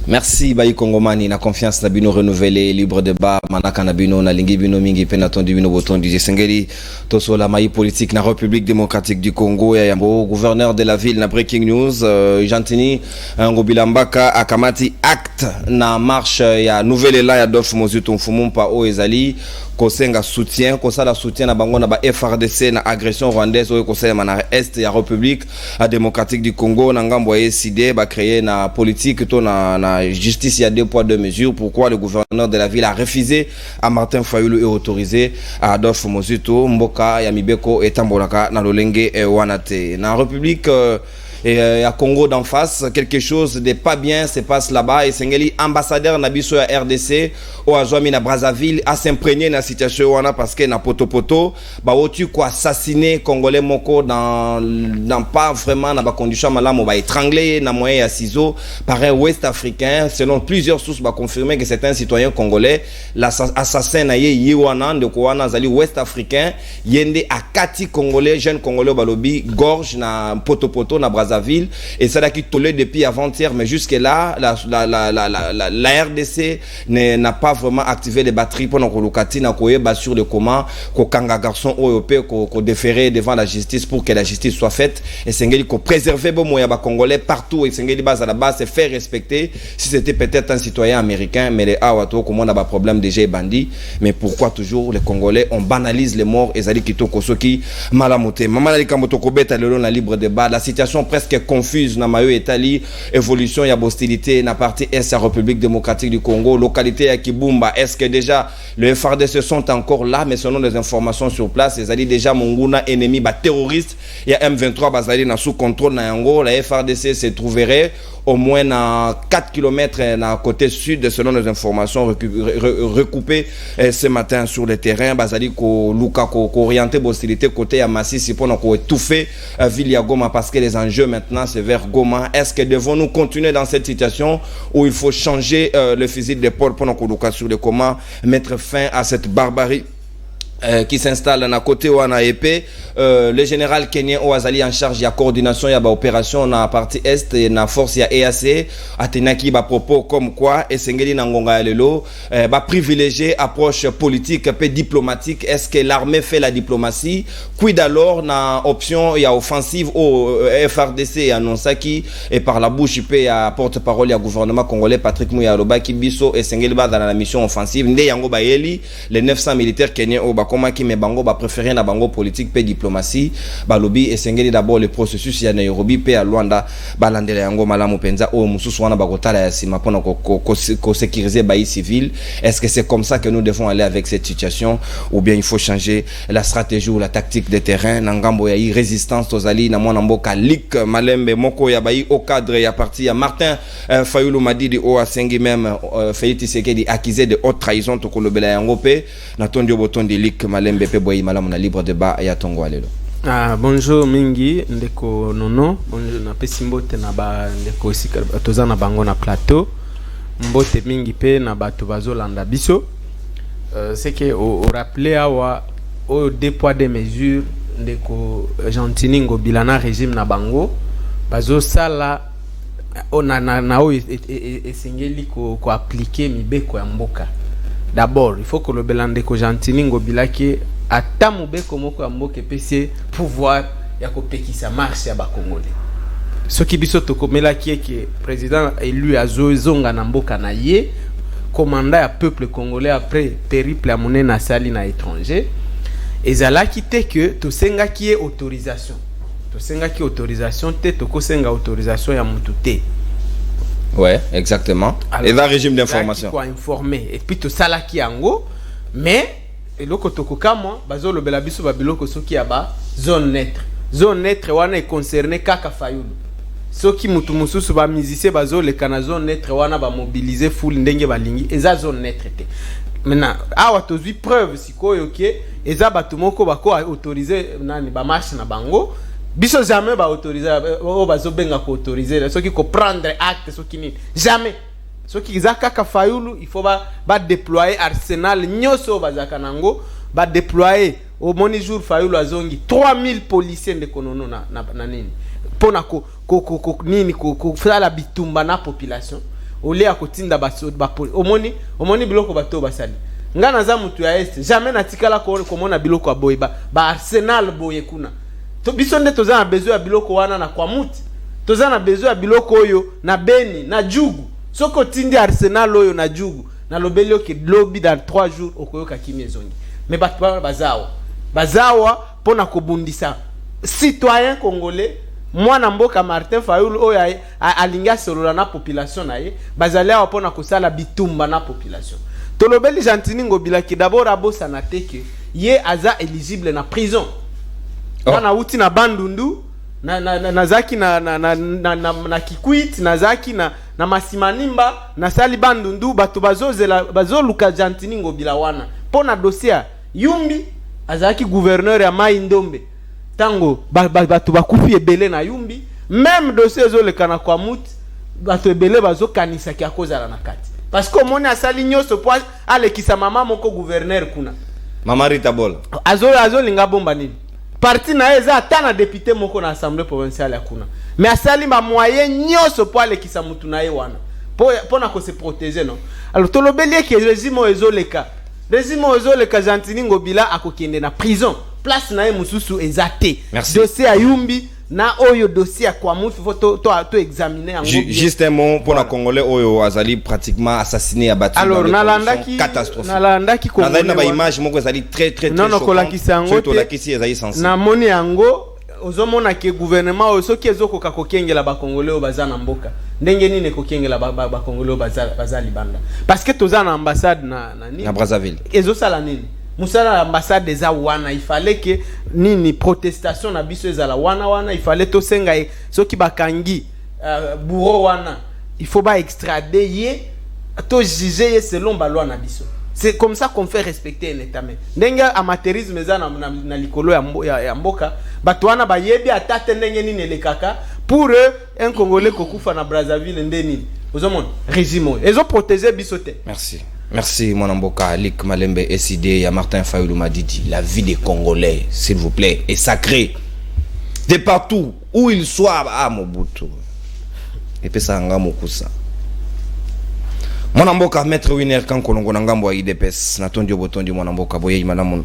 Merci Bayi Kongomani na confiance na bino renouvelé libre débat manaka na bino na lingi bino mingi pe na tondi bino boton du Sengeli toso la maï politique na République démocratique du Congo ya yambo gouverneur de la ville na breaking news Jantini Ngobilambaka akamati acte na marche ya nouvelle élan ya Adolphe Mozutu Mfumumpa o ezali kosenga soutien kosala soutien na bango na ba FRDC na agression rwandaise o kosala na est ya République démocratique du Congo na ngambo ya SID ba créer na politique to na justice, il y a 2 poids 2 mesures. Pourquoi le gouverneur de la ville a refusé à Martin Fayulu et autorisé à Adolphe Mozutu Mboka Yamibeko et Tambolaka na Lolenge et Wanate. Dans la République et à Congo d'en face, quelque chose de pas bien se passe là-bas. Et Sengeli, ambassadeur Nabiso à RDC, ou à Joami na Brazzaville, a s'imprégné dans la situation wana parce que na poto bah tu quoi assassiner Congolais moko dans pas vraiment dans condition malamo bah étranglé na moyen à ciseaux par un Ouest africain. Selon plusieurs sources bah confirmé que c'est un citoyen congolais. L'assassin na ye wana de Kouana zali Ouest africain yende à 4 Congolais jeunes Congolais balobi gorge na poto na Brazzaville et ça là qui tolé depuis avant-hier mais jusque là la RDC n'a pas vraiment activé les batteries pendant que Lukati n'a pas sur le comment qu'au kanga garçon européen qu'on déférer devant la justice pour que la justice soit faite et Sengeli qu'on préserver bon moyen congolais partout et Sengeli base à la base c'est faire respecter si c'était peut-être un citoyen américain mais les awato comment on a pas problème déjà bandit mais pourquoi toujours les Congolais on banalise les morts et zali kitoko soki malamoté maman ali kamoto kobeta le long la libre débat la situation presque confuse na mayo Italie évolution ya hostilité na partie est la République démocratique du Congo localité ya Kibumba est-ce que déjà les FARDC sont encore là mais selon les informations sur place ils allaient déjà monguna ennemi ba terroriste il y a M23 bazali na sous contrôle na yango la FARDC se trouverait au moins à 4 km na côté sud selon les informations recoupées ce matin sur le terrain bazali ko luka ko orienté hostilité côté ya Masisi pour ko étouffer ville ya Goma parce que les enjeux maintenant c'est vers Goma. Est-ce que devons-nous continuer dans cette situation où il faut changer le fusil d'épaule pour nous luka sur le comment mettre fin à cette barbarie qui s'installe dans côté wana épée le général kenyan Ouazali en charge de la coordination de l'opération dans la partie est et na force ya EAC atenaki ba propos comme quoi et Sengeli Nangonga lelo ba privilégier approche politique et diplomatique. Est-ce que l'armée fait la diplomatie quid alors na option ya offensive au FRDC annoncaki et par la bouche IP à porte-parole du gouvernement congolais Patrick Muyaloba qui biso et Sengeli ba dans la mission offensive nde yango ba yeli les 900 militaires kenyans au comment qui me bango ba préférer na bango politique pe diplomatie ba lobby et Sengeli d'abord le processus ya Nairobi pe à Luanda ba landela yango malamu penza o mususu wana ba kotala ya sima pona ko sécuriser baï civil. Est-ce que c'est comme ça que nous devons aller avec cette situation ou bien il faut changer la stratégie ou la tactique de terrain nangambo ya résistance aux alliés na mwana mboka lik malembe moko ya baï au cadre ya parti ya Martin Fayulu Madidi o asengi même Félix Tshisekedi accusé de haute trahison to kolobela yango pe na tondi botondi lik malembe pe boyi malamu na libre débat ya tongo alelo. Bonjour mingi ndeko nono bonjour na pesi mbote na ba ndeko sika toza na bango na plateau mbote mingi pe na bato bazolanda biso c'est que au rappeler awa au 2 poids 2 mesures ndeko Jantini Ngobilana régime na bango bazo sala na o esengeli ko appliquer mibeko ya mboka. D'abord, il faut que le belande ko Jantini Ngobila ki ata mobeko moko ya mboka pese pouvoir ya ko pekisa marche ya ba Congolais. Ce qui biso to komela ki que président élu azozonga na mboka na ye commandant ya peuple congolais après périple à monnaie na sali na étranger ezala ki te que to senga ki autorisation. To senga ki autorisation te to ko senga autorisation ya mutu te. Ouais, exactement. Alors, et dans le régime d'information. Quoi informer et puis tout ça là qui ango mais et loko tokoka moi bazo lobela biso ba biloko soki ya ba zone neutre wana est concerné kaka Fayulu soki mutu mususu ba musicien bazo le kana zone neutre wana ba mobiliser full ndenge balingi eza zone neutre te. Maintenant awa tozui preuve sikoyo ke eza batu moko bako autoriser nani ba marche na bango biso jamais ba autoriser o bazo benga ko autoriser ceux qui ko prendre acte ceux qui ni jamais ceux qui zakaka Fayulu il faut ba déployer arsenal nyoso bazaka nango ba déployer au moni jour Fayulu azongi 3000 policiers de konono na nini pona ko nini ko fala bitumba na population ole ya kotinda baso omoni biloko bato basali nga naza mutu ya este jamais natikala komona biloko ya boye ba Arsenal boye kuna to biso nde toza na besoin ya biloko wana na kwa muti toza na besoin ya biloko oyo na Beni na Jugu soko tindi Arsenal oyo na Jugu na lobeli oke lobby dans 3 jours okoyoka kimi ezongi mais bato bazawa pona kobundisa citoyen congolais mwana mboka Martin Fayulu oyo alinga solola na population na ye bazali awa pona kosala bitumba na population tolobeli Gentini Ngobila ki d'abord abosa na teke ye aza éligible na prison na uti na Bandundu na zaki na Kikwit na zaki na Masimanimba na sali Bandundu bato bazoluka Gentini Ngobila wana pona dossier Yumbi azaki gouverneur ya Mai Ndombe tango bato bakufi ebele na Yumbi même dossier ezolekana kwa muti bato ebele bazokanisa ki akozala na kati parce que omoni asali nyoso po alekisa mama moko gouverneur kuna Mama Rita Bola azolinga bomba nini parti na eza ata na député moko na assemblée provinciale ya kuna mais asali ba moyen nyoso po alekisa mutu na ye wana po na ko se protéger non alors tolobeli ke régime ezoleka Gentini Ngobila akokende na prison place na ye mususu ezate dossier ya Yumbi na oyo dossier kwa mutu faut to examiner en juste un mot pour la congolais oyo azali pratiquement assassiné à battu alors nalandaki congolais na ba image moko ezali très non kolakisa yango to lakisi ezali sensible na moni yango ozomona ke gouvernement oyo soki ezokoka kokengela ba congolais oyo baza na mboka ndenge nini kokengela ba congolais baza libanda parce que toza na ambassade na nini na Brazzaville ezosala nini musala ambassade eza wana il fallait que nini protestation na biso ezala wana il fallait to senga soki bakangi bureau wana il faut ba extrader ye to juger selon ba loi na biso c'est comme ça qu'on fait respecter un état mais ndenge amateurisme eza na likolo ya mboka bato wana bayebi atate ndenge nini lekaka pour eux un congolais kokufa na Brazzaville ndeni ozomona régime ezo protéger biso te Merci mon amboka Lik Malembe SID ya Martin Fayulu Madidi. La vie des Congolais, s'il vous plaît, est sacrée. De partout où ils soient à Mobutu. Et puis ça nga mokusa. Mon amboka maître Winer kan kolongo ngambo wa IDPS na tondi obotondi mon amboka boye manamun.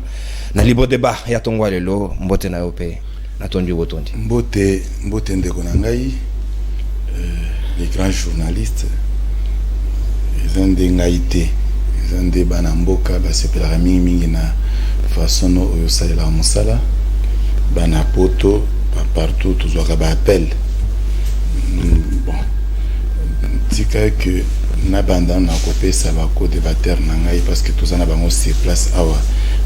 Na libre débat ya tongwa lelo mbote na yope na tondi obotondi. Mbote ndeko na ngai les grands journalistes ils ont des ngaïtés. Zande bana mboka basepelaka mingi na façon oyo salela mosala bana poto partout tozwaka ba appel bon tika que na banda na kopesa ba ko débatteur na ngai parce que tozana bango se place awa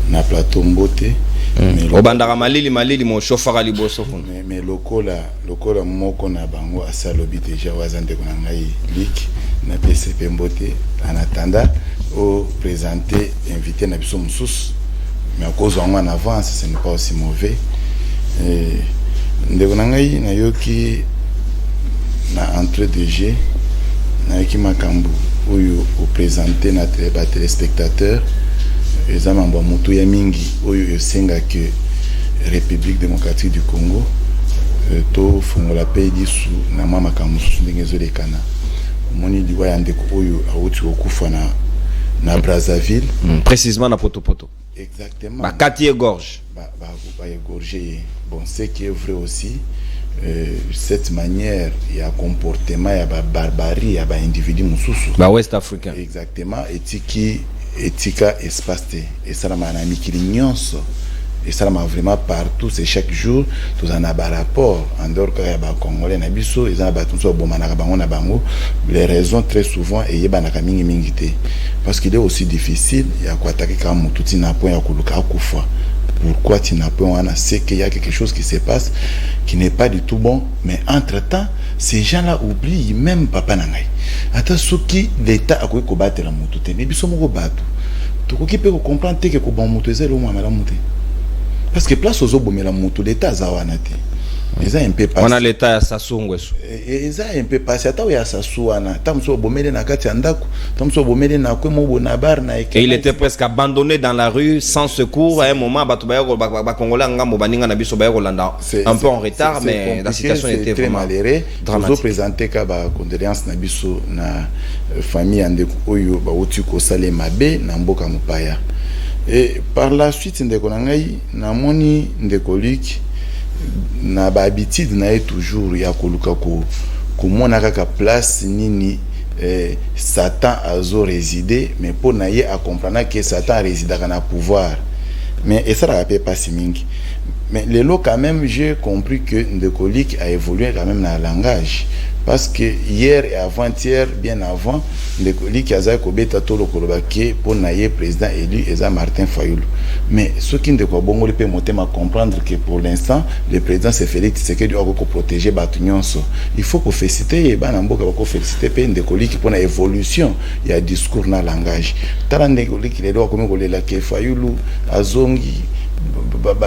na plateau mbote mais obandaka malili mo chauffeur liboso mais lokola moko na bango asalobi déjà wazande ko na ngai lik na PCP mbote en attendant au présenter invité na biso mususu mais à cause en avance ce n'est pas aussi mauvais ndeko na ngai na yoki na entrée de jeu na yoki makambu oyo au présenter na téléspectateur ezama mbo mutu ya mingi oyo esenga que République démocratique du Congo to fungola pe disu na mama kamusu ndenge zolekana moni liwa ya ndeko oyo awuti okufa na Brazzaville précisément na Poto exactement ba quartier gorge ba égorgé bon c'est qui est vrai aussi cette manière il y a comportement il y a barbarie il y a individu mususu ba West Africain exactement etika espace et ça na mikili nyonso et ça m'a vraiment partout c'est chaque jour tous en a rapport en dehors que ba congolais na biso ils en ba tout so bomana bango na bango les raisons très souvent et yeba na mingi te parce qu'il est aussi difficile il y a quoi attaquer comme tout na point ya kuluka kufa pourquoi tu n'as pas on a c'est qu'il y a quelque chose qui se passe qui n'est pas du tout bon mais entre-temps ces gens-là oublient même papa na ngai ata soki l'état akoki ko battre la mutu te mais biso moko batu to ko ki pe ko comprendre que ko bon mutu ezelo mwa mala mutu parce que place aux obomela mutu l'état zawana te Ils ont un peu passé. On a l'état à Sassou. Ils ont un peu passé. Attends, il y a Sassou. Tamso bomele na kati andako. Tamso bomele na kwe mo bonabar na eke. Et il était presque abandonné dans la rue sans secours. À un moment, Congolais un peu en retard, mais la situation était très vraiment malheureux. Nous présenté kaba condoléances na biso na famille andeko oyo ba otu ko sale mabe na mboka mopaya. Et par la suite ndeko na ngai na moni ndeko Luc na ba habitude na toujours ya koluka ko mona kaka place nini Satan azo résider, mais pour na ye a comprendre que Satan réside dans le pouvoir. Mais et ça ne rappelle pas si mingi. Mais les lots quand même, j'ai compris que Ndeko Luc a évolué quand même dans le langage. Parce que hier et avant-hier, bien avant, Ndeko Luc a kobeta tolo kolobake pour naïe président élu Eza Martin Fayoulou. Mais ce qui ne doit pas peut monter à comprendre que pour l'instant, le président c'est Félix Tshisekedi doit protéger Batunyonso. Il faut qu'on félicite et banamboka qu'on félicite pe Ndeko Luc pour l'évolution. Il y a discours dans le langage. Tala Ndeko Luc il doit comme kolela ke Fayoulou azongi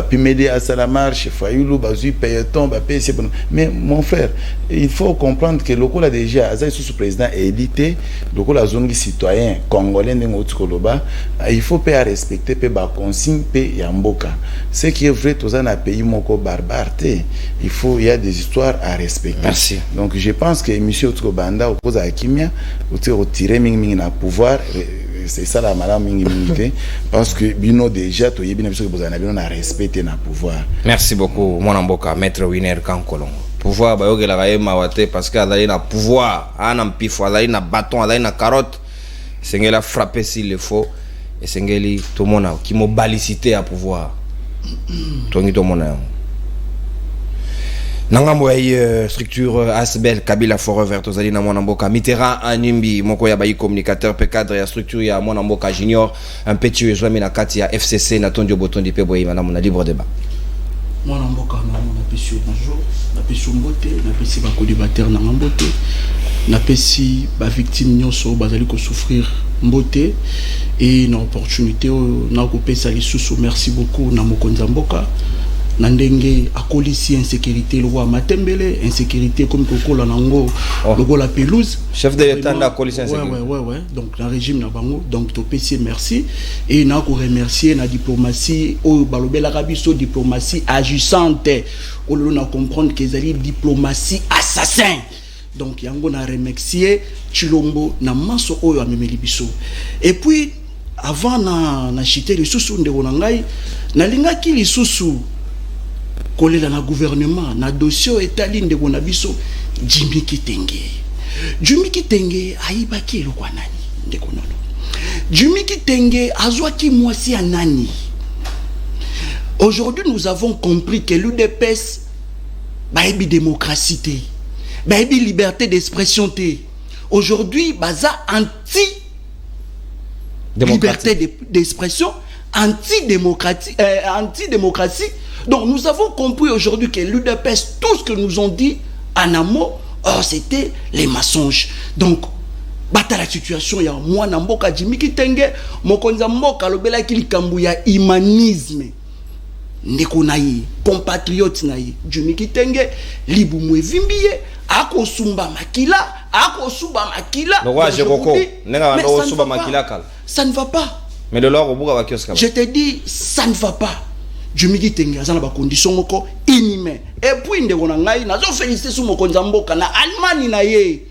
Pimede à la marche, Fayoulou, Bazui, Payeton, mais mon frère, il faut comprendre que le Cola déjà, sous président édité, le Cola zone citoyen congolais, il faut pas respecter la consigne Yamboka. Ce qui est vrai, tout ça n'a pays moko barbarité. Il y a des histoires à respecter. Merci. Donc je pense que M. Otkobanda, au cause de Kimia, retiré Ming na pouvoir. C'est ça la madame mingi parce que bino déjà to yebina biso que vous en avez on a respecté na pouvoir. Merci beaucoup mon amboka maître Winner Kankolongo. Pouvoir ba yoke la raye mawate parce que azali na pouvoir, ana mpifo azali na bâton, azali na carotte. Sengela frapper s'il le faut et sengeli tout monde qui mo balicité à pouvoir. Tongi to mona. Nangambo ya structure Asbel Kabila Forever tozali na mwana mboka Mitterrand Animbi moko ya bayi communicateur pe cadre ya structure ya mwana mboka junior un petit ezwami na kati ya FCC na Tondio Botondi pe boyi mana mona libre débat mwana mboka na mona pesi bonjour na pesi mbote na pesi ba co-débatteur na mbote na pesi ba victime nyonso bazali ko souffrir mbote et na opportunité na ko pesa lisusu merci beaucoup na mokonza mboka Nandenge akolisi insécurité le roi Matembele insécurité comme kokola nango logo la pelouse chef de l'état na akolisi insécurité ouais donc le régime na bango donc to PC merci et na ko remercier na diplomatie au balobela rabiso diplomatie agissante au lieu na comprendre que ezali diplomatie assassin donc yango na remercier Chilombo na maso oyo amemeli biso et puis avant na chiter les sous ndeko na ngai na linga ki les sous kolela na gouvernement na dossier etali ndeko na biso Jimmy Kitenge aibaki eloko nani ndeko nono Jimmy Kitenge azwaki mwasi ya nani. Aujourd'hui nous avons compris que l'UDPS baebi démocratie te baebi liberté d'expression te aujourd'hui baza anti liberté d'expression anti-démocratie donc nous avons compris aujourd'hui que l'UDPS, tout ce que nous ont dit en amont, c'était les mensonges. Donc, bata la situation, il y a moi Namboka Jimmy Kitenge, Mokonza Mboka lobela kili kambu ya humanisme. Ndeko nayi, compatriote nayi, Jimmy Kitenge, libu mwevimbiye, ako sumba makila. Le roi Jéroko, ça ne va pas. Mais de l'or au bout à Kioska. Je te dis, ça ne va pas. Jimmy Kitenge azana ba condition moko inhumaine. Et puis ndeko na ngai nazo féliciter sou mokonza mboka na Allemagne na ye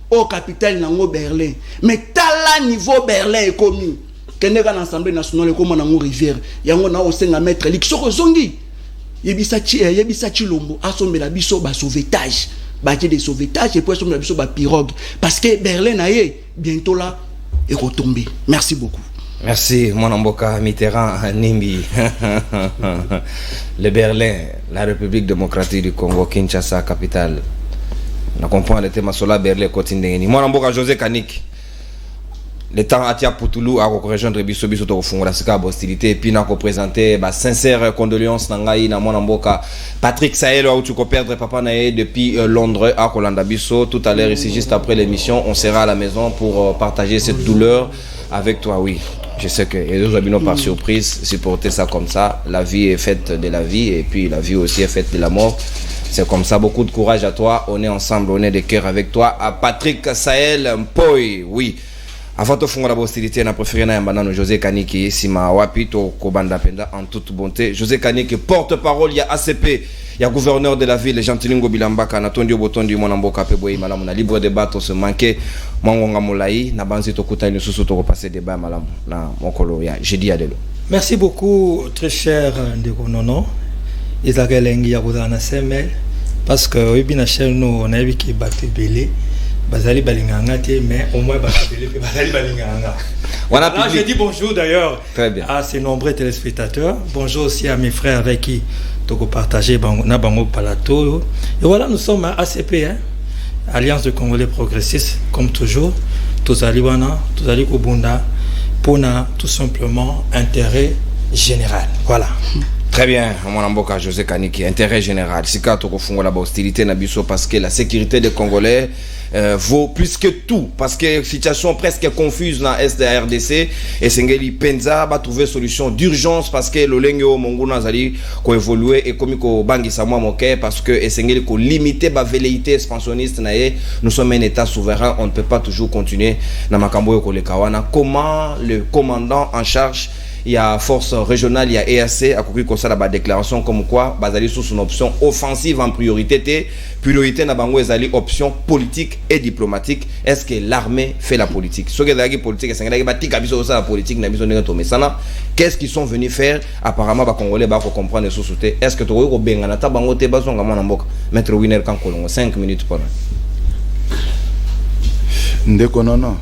au capitale nango Berlin. Mais tala niveau Berlin ekomi. Kende ka na Assemblée nationale ekoma nango rivière. Yango na osenga maître Luc soko zongi. Yebisa Chilombo asombela biso ba sauvetage. Ba de sauvetage et puis asombela biso ba pirogue parce que Berlin na ye bientôt là est retombé. Merci beaucoup. Merci, mon amboka Mitterrand Nimbi. Le Berlin, la République démocratique du Congo, Kinshasa, capitale. On comprend le thème sur la Berlin, continue. Mon amboka José Kanik. Le temps à Tia Poutoulou a rejoindre Bisso au fond de la hostilité et puis n'a représenté sincère condoléances nangai na mon amboka Patrick Sahel où tu peux perdre papa nae depuis Londres à Kolanda Bisso tout à l'heure ici juste après l'émission on sera à la maison pour partager cette douleur avec toi oui. Je sais que les autres habitants par surprise supporter ça comme ça. La vie est faite de la vie et puis la vie aussi est faite de la mort. C'est comme ça, beaucoup de courage à toi. On est ensemble, on est de cœur avec toi. À Patrick Sahel Mpoy, oui. Avant de faire la hostilité, on a préféré José Kaniki, Sima Wapito, Kobanda Penda, en toute bonté. José Kaniki, porte-parole, il y a ACP, il y a gouverneur de la ville, Gentilin Bilambaka, Natondi Botondi, Monamboka Peboy, Malam, on a libre débat, on se manquait, Mwangonga Moulaï, Nabanzi Tokuta, nous sous repasser débat, Malam, na Mokolo, j'ai dit Adelo. Merci beaucoup, très cher Ndeko Nono. Isaac Lengi Yagoudana Semel, parce que oui, bien cher, nous, on a vu qu'il battait belé. Bazali Balinganga, mais au moins Bazali Balinganga. Voilà, je dis bonjour d'ailleurs à ces nombreux téléspectateurs. Bonjour aussi à mes frères avec qui nous partageons Nabango Palato. Et voilà, nous sommes à ACP, hein? Alliance de Congolais Progressistes, comme toujours. Tous Aliwana, tous Ali Kobunda, pour tout simplement intérêt général. Voilà. Très bien, mon amboka José Kaniki, intérêt général. Si quand on a la hostilité nabiso parce que la sécurité des Congolais vaut plus que tout, parce que situation presque confuse dans l'Est de la RDC et Sengeli Penza va trouver solution d'urgence parce que le lengo mongona zali ko évoluer et comme ko bangi samwa moke parce que Sengeli ko limiter ba velléité expansionniste naé, nous sommes un état souverain, on ne peut pas toujours continuer na makambo ko le kawana. Comment le commandant en charge, il y a force régionale, il y a EAC, à côté de ça, la déclaration comme quoi, basée sur une option offensive en priorité, priorité na bango ezali option politique et diplomatique. Est-ce que l'armée fait la politique? Ce que la politique, c'est que la politique n'a pas. Qu'est-ce qu'ils sont venus faire? Apparemment, les Congolais vont comprendre les sous-soutés. Est-ce que tu as bien ta bango te bazon gamana mboka? Maître Winner Kankolongo, 5 minutes pour Ndeko nono.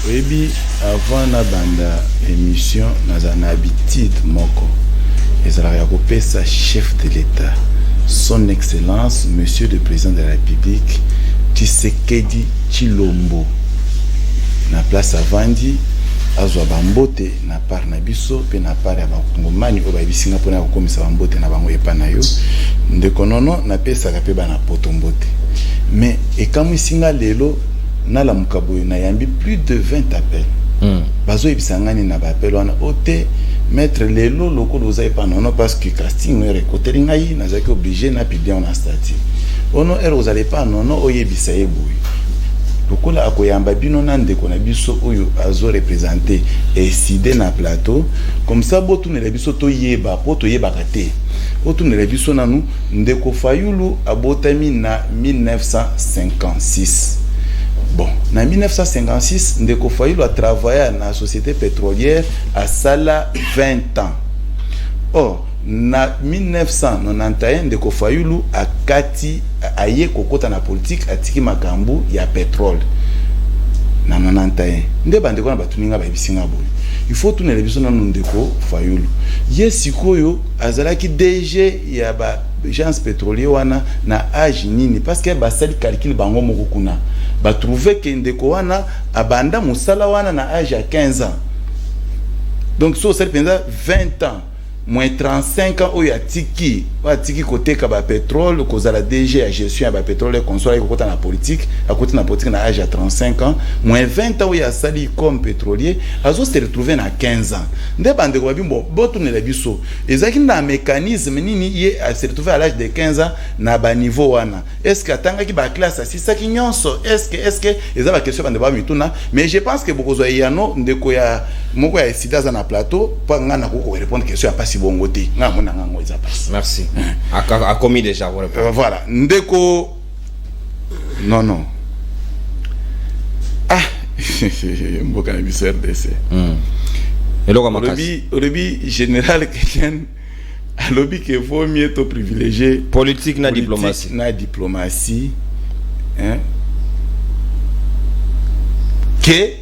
Oui, avant la bande émission, nous avons habitude moko. Et ça chef de l'État, son Excellence, Monsieur le Président de la République, Tshisekedi Tshilombo. Na place avandi, azwa bambote na par na biso pe na par ya bakongomani o babisinga pona ko komisa bambote na bango epa na yo. Ndeko nono na pesa ka pe bana potombote. Mais et comme isinga lelo na la mukaboyo na yambi plus de 20 appels. Bazo ibisangani na ba appel wana ote mettre lelo loko loza epa nono parce que casting est récolté ngai na zaki obligé na publier en statut. Ono ero zale pa nono oyebisa yeboyi. Lokola akoyamba bino na ndeko na biso oyo azo représenter et sidé na plateau comme ça botu ne biso to yeba poto yeba kate. Botu ne biso nanu ndeko Fayulu abotami na 1956. Bon, en 1956, Ndeko Fayulu a travaillé dans la société pétrolière à Sala 20 ans. Or, en 1991, Ndeko Fayulu a kati aye kokota na politique a tiki makambu ya pétrole. Na 91. Ndeba ndeko na batuninga ba bisinga boy. Il faut tourner les biso na Ndeko Fayulu. Yesikoyo azalaki DG ya ba agence pétrolier wana na âge nini parce que basali calcul bango moko kuna ba trouver que ndeko wana abanda musala wana na âge à 15 ans. Donc so ça penza 20 ans moins 35 ans oyo atiki côté ka ba pétrole kozala DG à gestion ya ba pétrole consola ko kota na politique à côté na politique na âge à 35 ans moins 20 ans oyo asali comme pétrolier azo se retrouver na 15 ans nde bande ko bimbo botu ne la biso ezaki na mécanisme nini ye a se retrouver à l'âge de 15 ans na ba niveau wana est-ce que atanga ki ba classe asisa ki nyonso est-ce que ezaba question bande ba mituna mais je pense que bokozo yano ndeko ya moko ya sida za na plateau pa ngana ko répondre question ya si bon côté nga mona nga ngoza passe. Merci. A commis déjà voilà ndeko non ah mboka na biso RDC et loka makasi orebi général quelqu'un a lobby que vaut mieux to privilégier politique na diplomatie hein que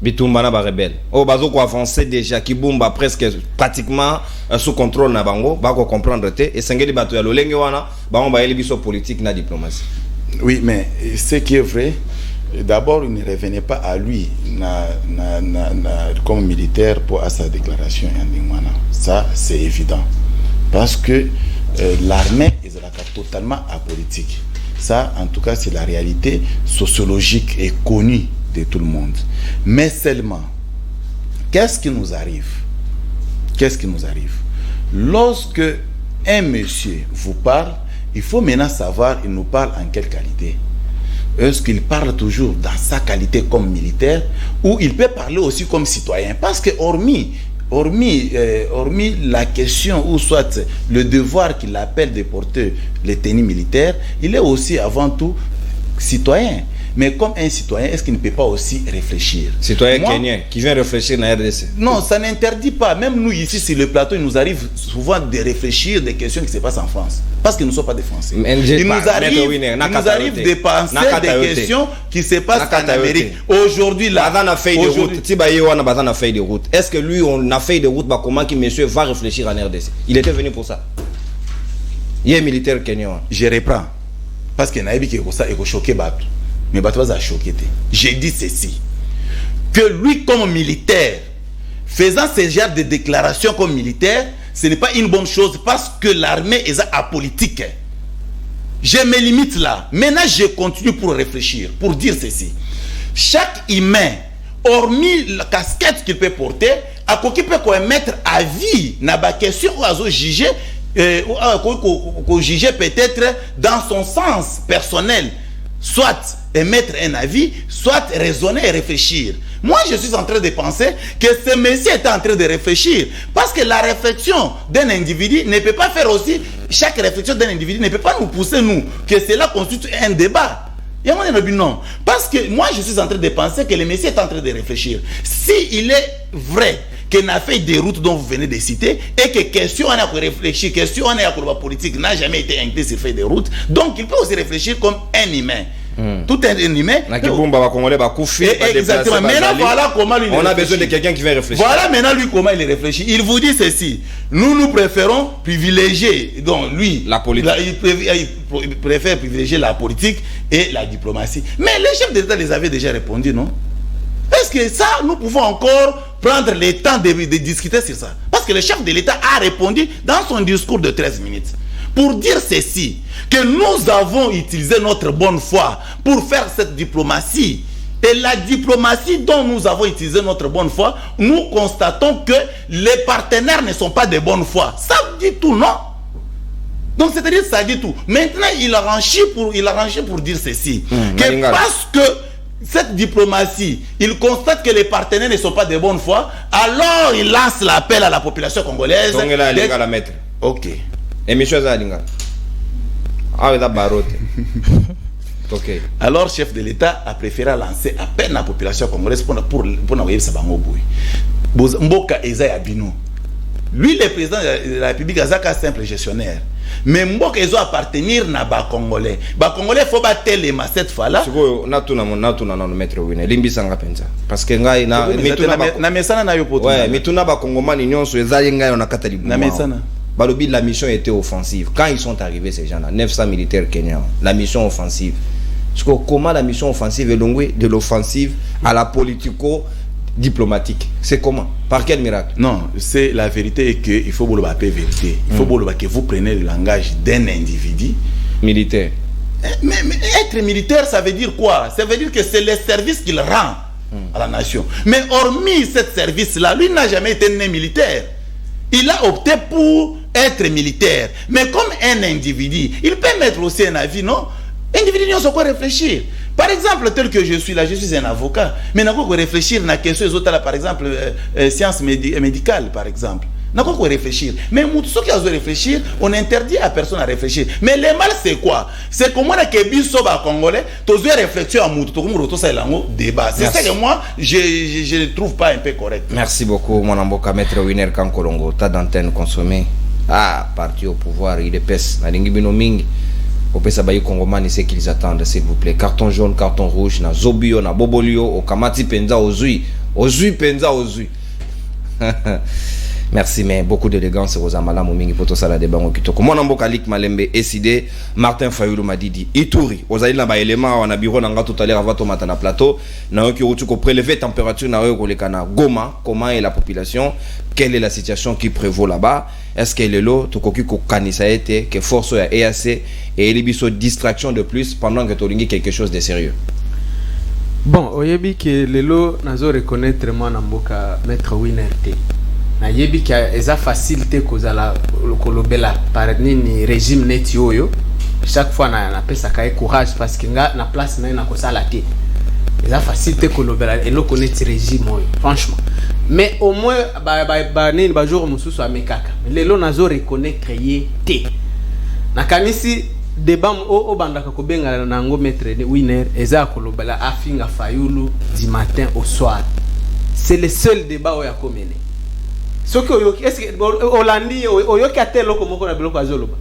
Bitumbana ba rebelle. Oh bazo ko avancer déjà ki bumba presque pratiquement sous contrôle na bango, ba ko comprendre te et sengeli bato ya lolenge wana, ba on ba biso politique na diplomatie. Oui, mais ce qui est vrai, d'abord il ne revenait pas à lui comme militaire pour à sa déclaration yandingwana. Ça c'est évident. Parce que l'armée est totalement apolitique. Ça en tout cas c'est la réalité sociologique et connue de tout le monde. Mais seulement, qu'est-ce qui nous arrive? Lorsque un monsieur vous parle il faut maintenant savoir, il nous parle en quelle qualité. Est-ce qu'il parle toujours dans sa qualité comme militaire ou il peut parler aussi comme citoyen? Parce que hormis la question ou soit le devoir qu'il appelle de porter les tenues militaires, il est aussi avant tout citoyen. Mais comme un citoyen, est-ce qu'il ne peut pas aussi réfléchir? Citoyen kenyan qui vient réfléchir dans la RDC. Non, ça n'interdit pas. Même nous ici sur le plateau, il nous arrive souvent de réfléchir des questions qui se passent en France. Parce que nous ne sommes pas des Français. Il nous arrive de penser des questions qui se passent en Amérique. Aujourd'hui, là, est-ce que lui, on a fait de route, comment que monsieur va réfléchir en RDC? Il était venu pour ça. Il est militaire kenyan. Je reprends. Parce qu'il y a qui est choqué. Mais Bato va choquer. J'ai dit ceci, que lui comme militaire, faisant ce genre de déclaration comme militaire, ce n'est pas une bonne chose parce que l'armée est apolitique. Je me limite là. Maintenant, je continue pour réfléchir, pour dire ceci. Chaque humain, hormis la casquette qu'il peut porter, à quoi qu'il peut mettre à vie, n'a pas question ou juger, juger peut-être dans son sens personnel. Soit émettre un avis, soit raisonner et réfléchir. Moi, je suis en train de penser que ce monsieur est en train de réfléchir. Parce que la réflexion d'un individu ne peut pas faire aussi... Chaque réflexion d'un individu ne peut pas nous pousser, nous, que cela constitue un débat. Non. Parce que moi, je suis en train de penser que le monsieur est en train de réfléchir. S'il est vrai qu'il n'a fait des routes dont vous venez de citer et que question on a réfléchi, question on a politique n'a jamais été inclus sur fait des routes, donc il peut aussi réfléchir comme un humain. Tout un humain. Exactement. Maintenant, voilà comment lui on a besoin de quelqu'un qui vient réfléchir. Voilà maintenant lui comment il réfléchit. Il vous dit ceci. Nous préférons privilégier, donc lui, la politique. Il préfère privilégier la politique et la diplomatie. Mais les chefs d'État les avaient déjà répondu, non? Est-ce que ça, nous pouvons encore prendre le temps de discuter sur ça? Parce que le chef de l'État a répondu dans son discours de 13 minutes. Pour dire ceci, que nous avons utilisé notre bonne foi pour faire cette diplomatie. Et la diplomatie dont nous avons utilisé notre bonne foi, nous constatons que les partenaires ne sont pas de bonne foi. Ça dit tout, non? Donc c'est-à-dire ça dit tout. Maintenant, il a ranché pour dire ceci. Que parce que cette diplomatie, il constate que les partenaires ne sont pas de bonne foi, alors il lance l'appel à la population congolaise. Ok. Okay. Alors, chef de l'État a préféré lancer appel à la population congolaise pour envoyer ça dans Mboka Eza Yabino. Lui, le président de la République, Azaka, simple gestionnaire. Mais Mboka Eza appartenir na ba Congolais. Ba Congolais faut battre les cette fois-là. Parce que ngai na mesana na yo poto. Ouais, mais tout na ba Congomani nyonso eza ngai on a katali. Na mesana. Balobi, la mission était offensive. Quand ils sont arrivés, ces gens-là, 900 militaires kenyans, la mission offensive. Comment la mission offensive est longue de l'offensive à la politico-diplomatique? C'est comment? Par quel miracle? Non, c'est la vérité est qu'il faut vous le battre vérité. Il faut que vous preniez le langage d'un individu militaire. Mais être militaire, ça veut dire quoi? Ça veut dire que c'est le service qu'il rend à la nation. Mais hormis ce service-là, lui n'a jamais été né militaire. Il a opté pour être militaire. Mais comme un individu, il peut mettre aussi un avis, non? Individu, on peut réfléchir. Par exemple, tel que je suis là, je suis un avocat. Mais on peut réfléchir dans la question des autres, là, par exemple, sciences médicales, par exemple. On peut réfléchir. Mais ceux qui ont réfléchir, on interdit à personne à réfléchir. Mais le mal, c'est quoi? C'est comment on a que Congolais, tu as réflexion à débat. C'est ça que moi, je ne trouve pas un peu correct. Merci beaucoup, mon amboka, maître Winer Kankolongo. Ta d'antenne consommée. Ah, parti au pouvoir, il épaisse. Na lingi bino mingi. Opesa bayi Kongomani, c'est qu'ils attendent, s'il vous plaît. Carton jaune, carton rouge, na Zobio, na Bobolio, au Kamati Penza, Ozui. Ozui Penza, Ozui. Merci, mais beaucoup d'élégance aux Amala Momingi Poto Sala de Bango Kitoko. Mon ambo Kalik Malembe Eside, Martin Fayoulou m'a dit Ituri. Aux aïles là-bas, éléments, on a bureau n'anga tout à l'heure avant tomate na plateau. N'a eu que prélever température, n'a eu que kana Goma. Comment est la population? Quelle est la situation qui prévaut là-bas? Est-ce qu'elle est là? Tout cocu kanisa été que force à EAC et les biso distraction de plus pendant que tu as quelque chose de sérieux. Bon, oyebi que lelo nazo reconnaître moi namboka maître Winerte. Na yebi ki eza facilité kozala kolobela par nini régime neti oyo chaque fois na pesa ka courage parce que nga na place na na ko sala te eza facile kolobela eloko neti régime oyo franchement mais au moins ba nini ba jour mususu amekaka lelo nazo reconnaître ye te nakanisi débat o bandaka ko benga nango maître winner eza kolobela afinga Fayulu du matin au soir. C'est le seul débat oyo akomene soki oyoki est-ce que Olandi oyoki ate eloko moko na biloko azoloba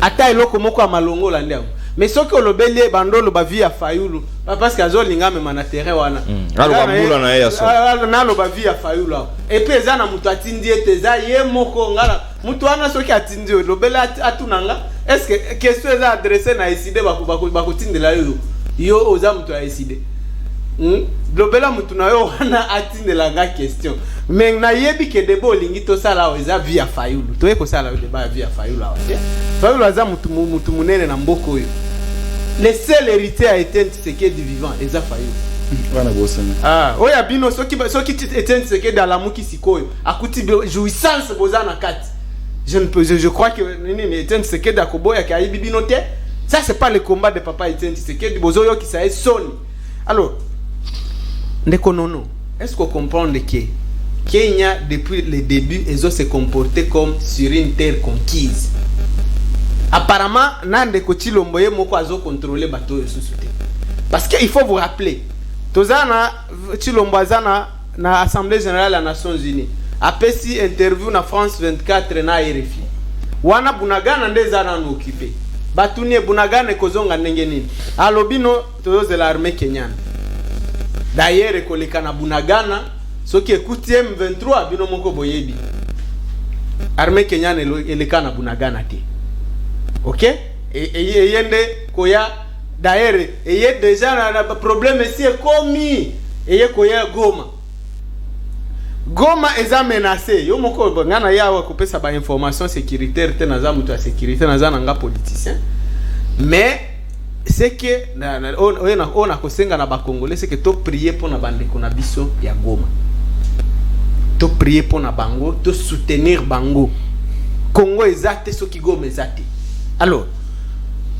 ata eloko moko ya malongo Olandi yango mais soki olobeli bandolo ba via Fayulu parce que azolinga mema na terrain wana aloba mbula na ya so na loba via Fayulu et puis eza na mutu atindi ete eza ye moko ngala mutu wana soki atindi olobeli atunanga est-ce que question eza adressée na eside bakutindela yo oza mutu ya eside lobela mutu na yo wana atindela nga question mais na yebi ke debo lingi to sala oza via Fayulu to yeko sala deba via Fayulu awate Fayulu aza mutu munene na mboko yo le seul héritier a été Tshisekedi vivant eza Fayulu wana bosana oya bino soki Etienne Tshisekedi ala muki sikoyo akuti jouissance bozana kati je crois que Etienne Tshisekedi akoboya ka yibi bino te ça c'est pas le combat de papa Etienne Tshisekedi bozoyo ki sa est sonne alors ndeko nono est-ce qu'on comprend que Kenya depuis le début ils ont se comporté comme sur une terre conquise apparemment nande ko Chilombo ye moko azo contrôler bateau yo susute parce que il faut vous rappeler tozana Chilombo azana na Assemblée générale des Nations Unies apesi interview na France 24 na RFI wana Bunagana ndezana no occupé batunie Bunagana kozonga ndenge nini alobino tozo la armée kenyane d'ailleurs koleka na Bunagana soki ekuti M23 bino moko boyebi armée kenyane eleka na Bunagana te OK et yende koya d'ailleurs et déjà na problème ici komi et koya Goma eza menacé yo moko ngana yawa kopesa ba information sécuritaire te naza mutu ya sécurité naza nanga politicien mais c'est que on a kosenga na ba congolais c'est que to prier pour na bandeko na biso ya Goma to prier pour na bango to soutenir bango Congo ezate soki Goma ezate alors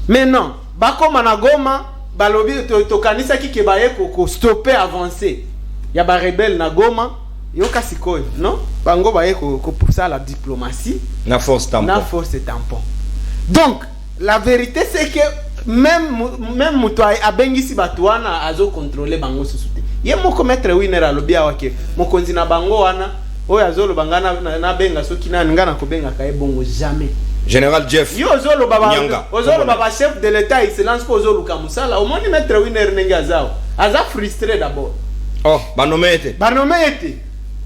maintenant bakoma na Goma balobi to kanisa ki ke baye ko stopper avancer ya ba rebelle na Goma yoka sikoyo non bango baye ko pour ça la diplomatie na force tampon donc la vérité c'est que même mutu abengisi batu wana azo contrôler bango susute ye moko maître winner alobi awake mokonzi na bango wana oyo azolo bangana na benga soki na ngana ko benga ka ebongo jamais Général Jeff yo ozolo baba chef de l'état excellence ko ozolo kamusala au moni maître winner nenga zao aza frustré d'abord banomete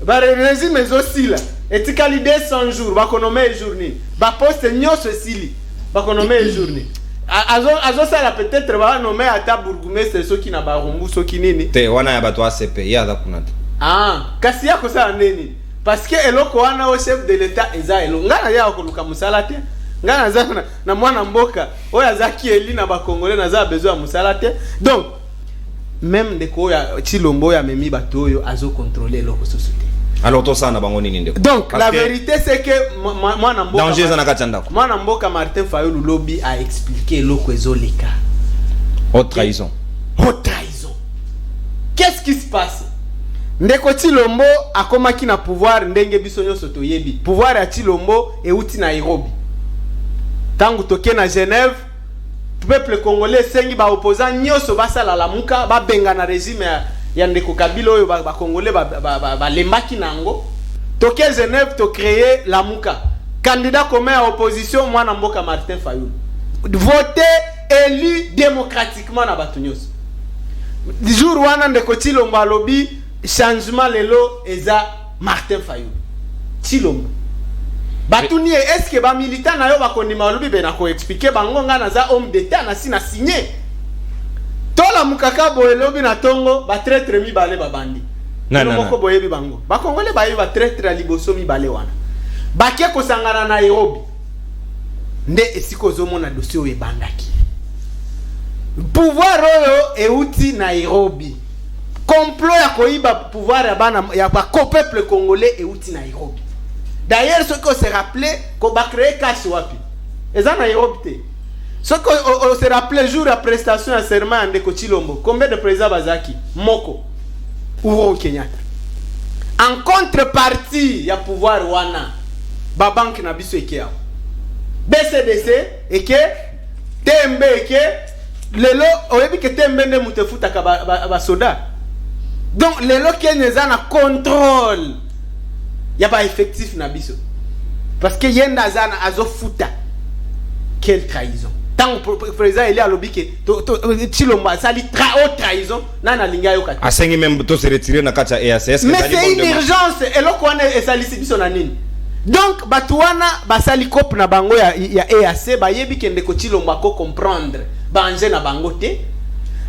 ba régime ezosila etikali 200 jours bakonome journée ba poste nyoso sili bakonome journée azo sala peut-être ba nommer ata bourgmestre soki na barumbu soki nini te wana ya bato ACP ya da kunata kasi ya kosala nini parce que eloko wana au chef de l'état eza elo ngana ya koluka musala te ngana za na mwana mboka oya zaki eli na ba congolais na za besoin musala te donc même de ko ya Chilombo ya memi bato yo azo contrôler eloko société alors to sana bango nini ndeko donc la vérité c'est que mwana mboka danger za nakatandako mwana mboka Martin Fayulu lobby a expliqué eloko ezoleka haute trahison qu'est-ce qui se passe ndeko Chilombo akomaki na pouvoir ndenge biso nyoso toyebi pouvoir ya Chilombo euti na Nairobi tangu toke na Genève peuple congolais sengi ba opposant nyoso basala la muka ba benga na régime ya ndeko Kabila oyo ba congolais ba lembaki nango toke Genève to créer la muka candidat commun à opposition mwana mboka Martin Fayulu voté élu démocratiquement na batu nyoso jour wana ndeko Chilombo alobi changement lelo eza Martin Fayulu Chilombo batunie est-ce que ba militant na yo ba kondima olobi be na ko expliquer bango ngana za homme d'état na sina signé tola mukaka boelobi na tongo ba traître mi balé babandi non moko boyebi bango ba congolais ba yo ba traître à liboso mi balé wana ba ke ko sangana na Nairobi nde esiko zo mona dossier e bandaki pouvoir oyo euti Nairobi complot ya koiba pouvoir ya bana ya ba peuple congolais euti Nairobi. D'ailleurs ce qu'on s'est rappelé qu'on va créer cash wapi eza Nairobi te Ce qu'on se rappelle jour à prestation à serment de Kochilombo, combien de présidents Bazaki? Moko, Uhuru Kenyatta. En contrepartie, il y a pouvoir Wana, Babank Nabiso Ekea, BCDC, Eke, TMB Eke, Lelo, Oyebi que TMB ne mutefuta ka soda. Donc, Lelo Kenyeza na contrôle, il n'y a pas effectif Nabiso. Parce que Yenda Zana Azo Futa. Quelle trahison. Tant que le président il est à l'objet que Chilomba sali haute trahison nana linga yo kati. Asengi même to se retirer na kati ya EACS. Mais c'est une urgence et lo kwana esalisi biso na nini. Donc batuana basali cop na bango ya EAC ba yebi kende ko Chilomba ko comprendre banje na bango te.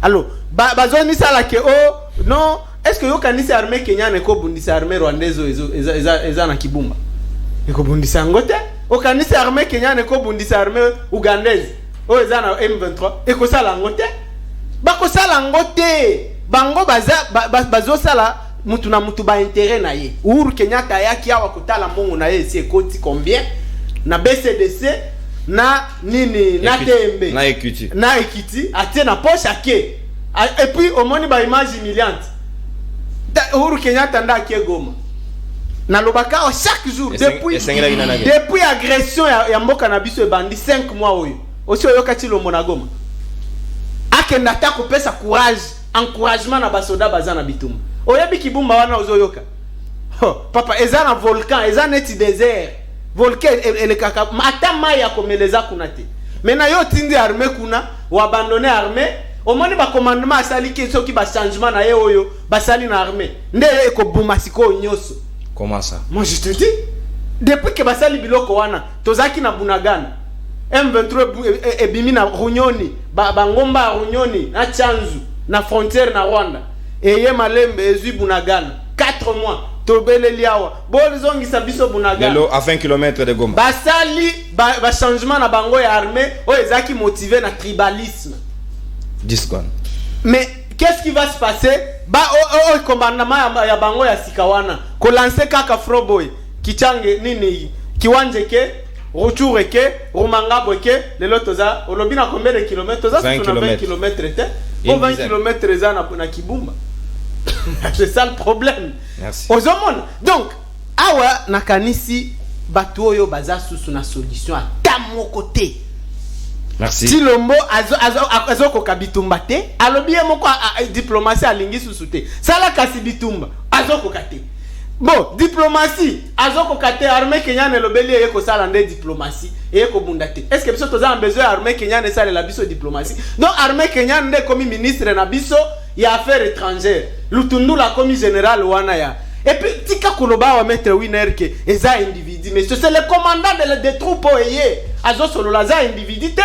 Alors bazoni sala ke oh non est-ce que yo kanisi armée kenyane ko bundisa armée rwandaise eza na kibumba. Eko bundisa ngote o kanisi armée kenyane ko bundisa armée ugandaise. O ezana M23 eko sala ngote bako sala ngote bango bazo sala mutu na mutu ba intérêt na ye Uhuru Kenyatta yaki awa kutala mbongo na ye si ekoti combien na BCDC na nini na TMB na Ekiti atie na poche ake et puis au moni ba image humiliante Uhuru Kenyatta nda ake Goma na lobaka chaque jour depuis agression ya mboka na biso ebandi 5 mois oyo aussi oyoka Chilombo na Goma akenda ta kopesa courage encouragement na basoda bazana bitumba oyebi kibumba wana ozoyoka papa ezana volcan ezana neti désert volcan ele kaka ata maya komeleza kuna te mena yo tindi armée kuna ou abandonner armée au moins ba commandement asali ke soki ba changement na ye oyo basali na armée nde eko buma siko nyoso. Comment ça? Moi je te dis depuis que basali biloko wana tozaki na Bunagana M23 ebimi na Runyoni bangomba Runyoni na Chanzu na frontière na Rwanda eye malembe ezui Bunagana 4 mois tobele liawa bolzongi sabiso Bunagana lelo à 20 km de Goma basali ba changement na bango ya armée o ezaki motivé na tribalisme discon. Mais qu'est-ce qui va se passer commandement ya bango ya sikawana ko lancer kaka Froboy kichange nini kiwanje ke Ruchure ke Rumangabo ke lelo toza olobina combien de kilomètres toza 20 km te pour 20 km za na Kibumba. C'est ça le problème. Merci. Ozomona donc awa nakanisi batu oyo baza susu na solution ata moko te. Merci. Chilombo azo ko kabitumba te alobi moko diplomatie alingi susu te sala kasi bitumba azo ko kate. Bon, diplomatie, azoko kate armée kenyane lobeli eko sala nde diplomatie eko bundate. Est-ce que biso toza besoin armée kenyane sala la biso diplomatie? Donc armée kenyane nde komi ministre na biso ya affaires étrangères. Lutundula komi général wana ya. Et puis tika koloba wa maître Winner ke eza individu mais c'est le commandant des troupes oyé. Azo solo la za individu te.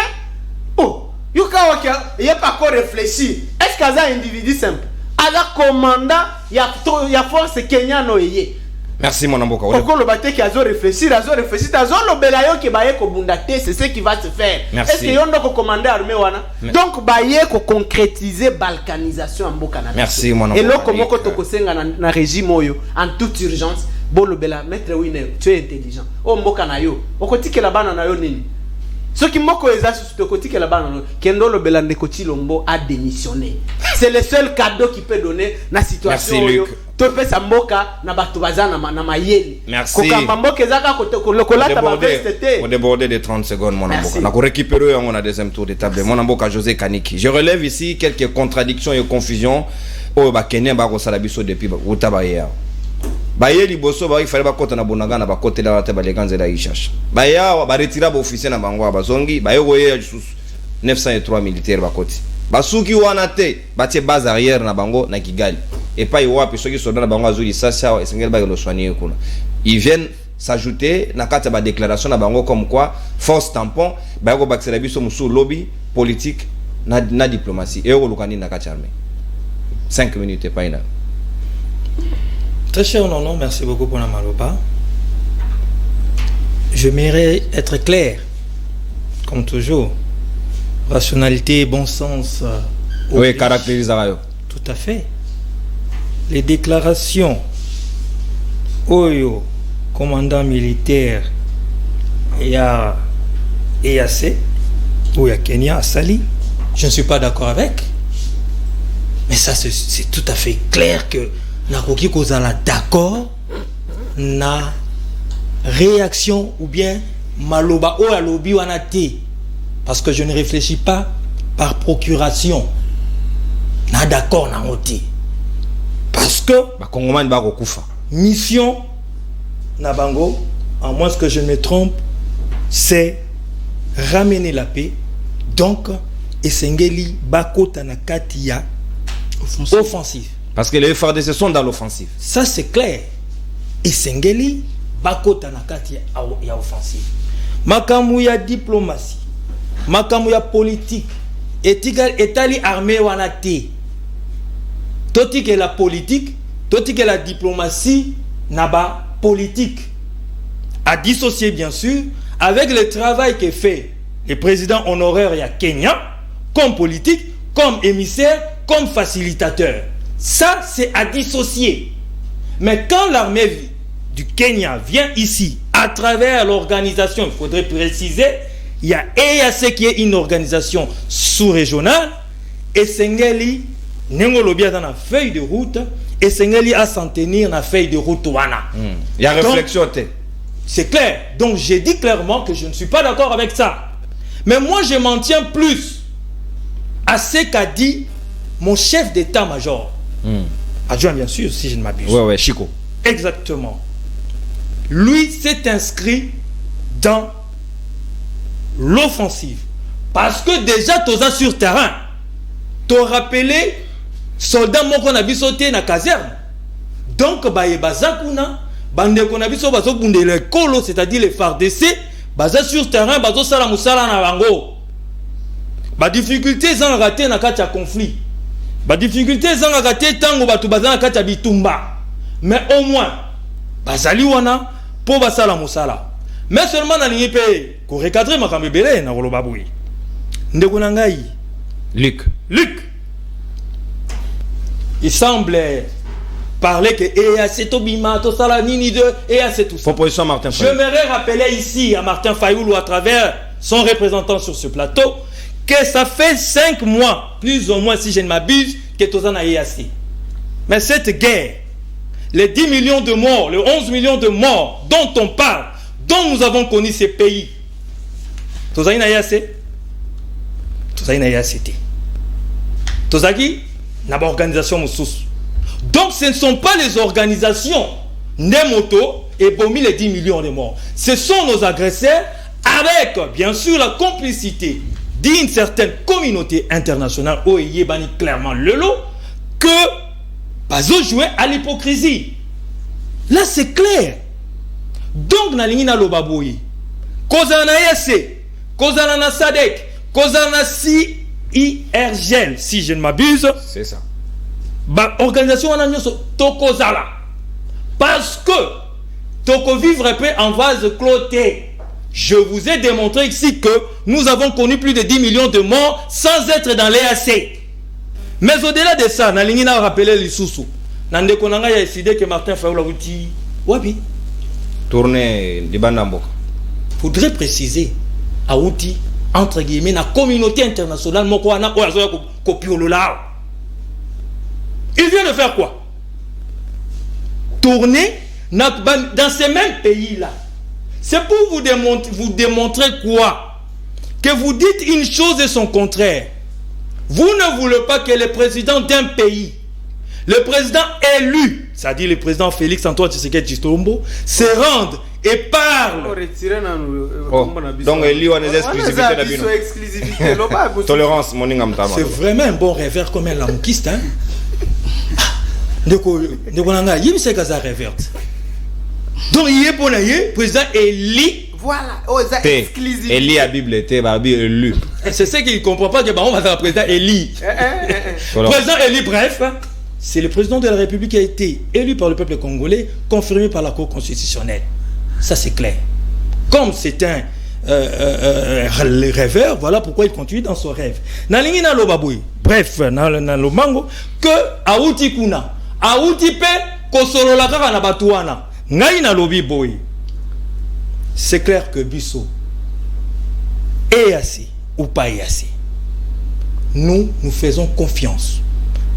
Oh, yuka wakia yé pas encore réfléchir. Est-ce que ça individu simple? Ala commandant ya force kenyano yé. Merci mon amboka. Pourquoi le bâté qui a réfléchir, azo le belayo qui baye ko bundate, c'est ce qui va se faire. Merci. Est-ce que yondo ko commander armée wana? Donc baye ko concrétiser balkanisation en mboka na. Merci mon amboka. Et loko moko to kosenga na régime oyo en toute urgence. Bolo bela maître Winner, tu es intelligent. O mboka na yo. Okotike la bana na yo nini? Ce qui moko ezasu to kotike la bana na yo. Kendo lo bela ndeko Chilombo a démissionné. C'est le seul cadeau qui peut donner na situation oyo. Topesa mboka na batu bazana na mayeli. Merci. Kokamba mboka ezaka kokolata ba veste. On débordait de 30 secondes mon amboka. Na ko récupérer on a deuxième tour de table. Mon amboka José Kaniki. Je relève ici quelques contradictions et confusions au ba Kenya ba ko sala biso depuis utabaye. Baye liboso ba il fallait ba kota na Bunagana ba kote la teba leganze la ishasha. Baya ba retira ba officier na bango bazongi baye goye susu 903 militaires ba koti. Basuki wana te batie base arrière na bango na Kigali. Et pas iwapi soki soda na bango azuli sasa esengel ba lo soigner kuna. Ils viennent s'ajouter na kata ba déclaration na bango comme quoi force tampon ba ko baksela biso musu lobby politique na diplomatie et ko lukani na kata armée. 5 minutes pas ina. Très cher Nono, merci beaucoup pour la maloba. Je m'irais être clair, comme toujours. Rationalité et bon sens. Oui, caractérise ça. Tout à fait. Les déclarations Oyo, commandant militaire et EAC, ou à Kenya, à Sali. Je ne suis pas d'accord avec. Mais ça, c'est tout à fait clair que Nakoki Kozala d'accord na réaction ou bien maloba ou alobi wanate. Parce que je ne réfléchis pas par procuration. Na d'accord na ngoti. Parce que mission Nabango, à moins que je ne me trompe, c'est ramener la paix. Donc, Esengeli Bakota Nakatia offensif. Parce que les FARDC sont dans l'offensive. Ça c'est clair. Esengeli Bakota Nakatia ya offensif. Makamu ya diplomatie, makamu ya politique, etali armée wanate. Toti que la politique, toti que la diplomatie naba politique à dissocier bien sûr avec le travail que fait le président honoraire ya Kenya comme politique, comme émissaire, comme facilitateur. Ça c'est à dissocier. Mais quand l'armée du Kenya vient ici à travers l'organisation, il faudrait préciser, il y a EAC qui est une organisation sous-régionale et Sengeli Nengolobia dans la feuille de route et Sengeli à s'en tenir dans la feuille de route wana. Il y a réflexion. C'est clair. Donc j'ai dit clairement que je ne suis pas d'accord avec ça. Mais moi je m'en tiens plus à ce qu'a dit mon chef d'état-major. Adjoint bien sûr, si je ne m'abuse. Ouais, Chico. Exactement. Lui s'est inscrit dans l'offensive. Parce que déjà, tu es sur terrain. Tu as rappelé, soldats qu'on a sauté dans la caserne. Donc, c'est-à-dire les FARDC, sur terrain, difficulté, ont raté dans le conflit. Difficulté, ont raté dans le bitumba. Mais au moins, bazali wana pour basala musala. Mais seulement dans l'IP, qu'on recadre ma kamebele na wolo baboui. Ndeko nangai. Luc. Il semble parler que EAC Tobima, Tosala Nini de EAC tout ça. Proposition Martin Fayoulou. J'aimerais rappeler ici à Martin Fayoulou à travers son représentant sur ce plateau que ça fait 5 mois, plus ou moins si je ne m'abuse, que Tosana EAC. Mais cette guerre, les 10 millions de morts, les 11 millions de morts dont on parle, dont nous avons connu ces pays, Tozaki na yase, Tozaki na yasete, Tozaki na ba organisation moussous. Donc ce ne sont pas les organisations Nemoto et Bomi les 10 millions de morts. Ce sont nos agresseurs avec bien sûr la complicité d'une certaine communauté internationale, OIE bani clairement le lot, que pas jouer à l'hypocrisie. Là c'est clair. Donc na lingi na lobaboyi. Kozana yese, kozana na Sadek, kozana CIRGL si je ne m'abuse. C'est ça. Ba organisation wana nyoso tokozala. Parce que toko vivre en vase cloté. Je vous ai démontré ici que nous avons connu plus de 10 millions de morts sans être dans l'EAC. Mais au-delà de ça, Nalingi n'a rappelé les sous-sous. Nande Konanga a décidé que Martin Fayoulou a dit Wabi. Tourner de Banambo. Faudrait préciser à outil entre guillemets la communauté internationale Mokoana Oazoya Kopiolola. Il vient de faire quoi? Tourner dans ces mêmes pays-là. C'est pour vous démontrer quoi? Que vous dites une chose et son contraire. Vous ne voulez pas que le président d'un pays, le président élu, c'est-à-dire le président Félix Antoine Tshisekedi Tshilombo, se rende et parle. Donc il y a des exclusivités. Tolérance, mon ingam. C'est vraiment un bon rêveur comme un lamoukiste. Hein? Donc il y a réverte. Donc il y a pour le président élu. Voilà, Eli a Bible était élu. C'est ce qu'il ne comprend pas que on va faire le président Eli. Président Eli, bref, c'est le président de la République qui a été élu par le peuple congolais, confirmé par la Cour constitutionnelle. Ça c'est clair. Comme c'est un rêveur, voilà pourquoi il continue dans son rêve. Nalingi na lobaboui. Bref, na lo mango que Aouti kuna, Aouti pe kosolola kaka na batuana. Ngai na lobi boy. C'est clair que Bissot, EAC, ou pas EAC. Nous faisons confiance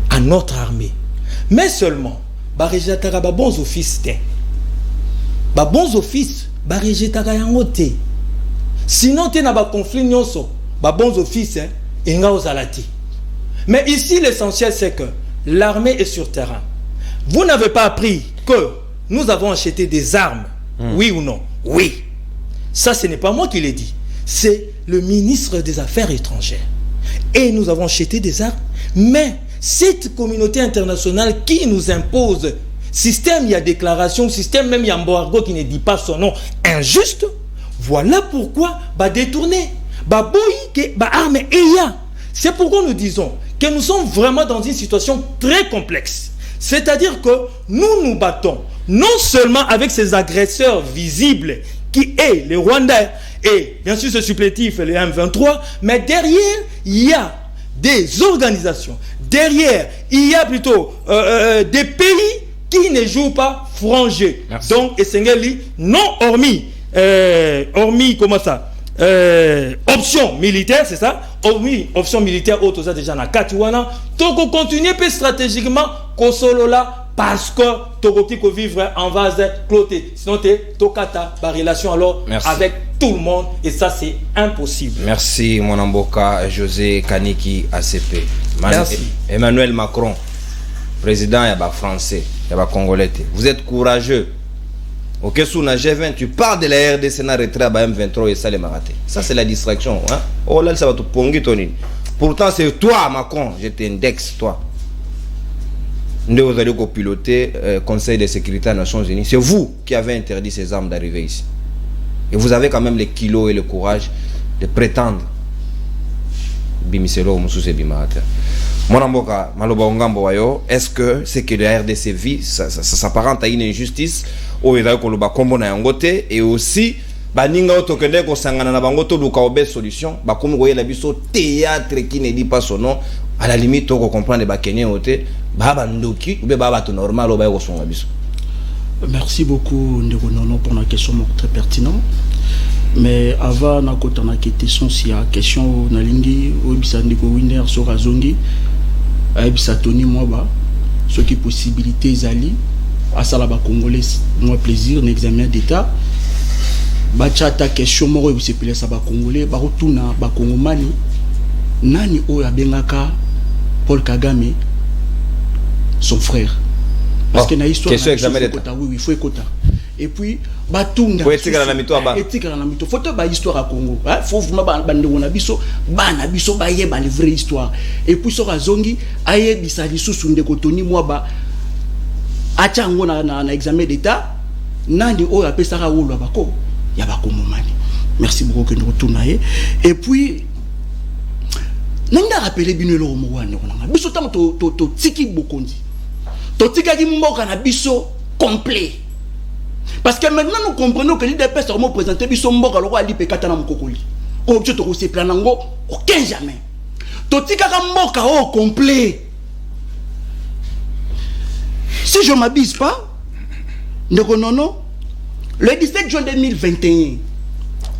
à notre armée. Mais seulement, barejetaka ba bons offices te. Ba bons offices, barejetaka yango te. Sinon, tu n'as pas conflit nyonso, ba bons offices, inga ozalati. Mais ici, l'essentiel, c'est que l'armée est sur terrain. Vous n'avez pas appris que nous avons acheté des armes, oui ou non? Oui. Ça, ce n'est pas moi qui l'ai dit. C'est le ministre des Affaires étrangères. Et nous avons acheté des armes. Mais cette communauté internationale qui nous impose, système, il y a déclaration, système, même il y a embargo qui ne dit pas son nom, injuste, voilà pourquoi détourner, arme et ya. C'est pourquoi nous disons que nous sommes vraiment dans une situation très complexe. C'est-à-dire que nous battons non seulement avec ces agresseurs visibles qui est les Rwandais et bien sûr ce supplétif, les M23, mais derrière, il y a des organisations. Derrière, il y a plutôt des pays qui ne jouent pas franc jeu. Donc, Essengeli, non hormis, comment ça, option militaire, c'est ça? Hormis option militaire, autre ça déjà na Katiwana. Donc, continuer stratégiquement Kosolola parce que Togoki ko vivre en vase cloté. Sinon, Tokata, par relation alors avec tout le monde et ça c'est impossible. Merci mon amboka José Kaniki ACP. Merci. Emmanuel Macron, président yaba français, yaba congolais. Vous êtes courageux. Ok, sous la G20, tu parles de la RDC na retrait à M23 et ça les maraté. Ça c'est la distraction, hein. Oh là ça va te pongi Tony. Pourtant c'est toi Macron, je t'indexe toi. Nous allons copiloter Conseil de sécurité des Nations Unies. C'est vous qui avez interdit ces armes d'arriver ici. Et vous avez quand même les kilos et le courage de prétendre. Bimiselo Moussou Bimata. Mon amboka, Maloba Ongambo Wayo, est-ce que c'est que la RDC vit, ça s'apparente à une injustice, ou il y a un combo na yangote, et aussi, Baninga Otokende Kosangana na Bangoto Lukaobe solution, Bakoum Goye la biso théâtre qui ne dit pas son nom, à la limite, on comprend les Bakene Ote, Baba Ndoki, ou Baba to normal, ou Baba Son Abiso. Merci beaucoup, Ndeko Nono, pour la question très pertinente. Mais avant na kota na question si a question na lingi obisa ndeko winner sur azongi abisa Tony Mwaba ce qui possibilité zali à sala ba congolais moi plaisir n'examen d'état ba chata question moko obisa pele sa ba congolais ba retourna ba congomani nani o abengaka Paul Kagame son frère parce que na histoire question examen d'état oui il faut écouter. Et puis batunda etika na mito aba etika na mito photo ba histoire à Congo faut vraiment bande na biso bana biso ba ye ba les vraie histoire et puis so razongi aye bisa lisusu ndeko Tony Mwaba acha ngo na examen d'état nandi o ya pesaka wolo abako ya ba komomani. Merci beaucoup que nous retournons et puis nanga rappeler bino lo mo wana na biso tant to tiki bokondi to tika ki mboka na biso complet. Parce que maintenant nous comprenons que l'IDPS est représenté biso mboka loko ali pekata na mukokoli. O bito to se planango aucun jamais. To tika ka mboka au complet. Si je m'abuse pas, ndeko nono, le 17 juin 2021,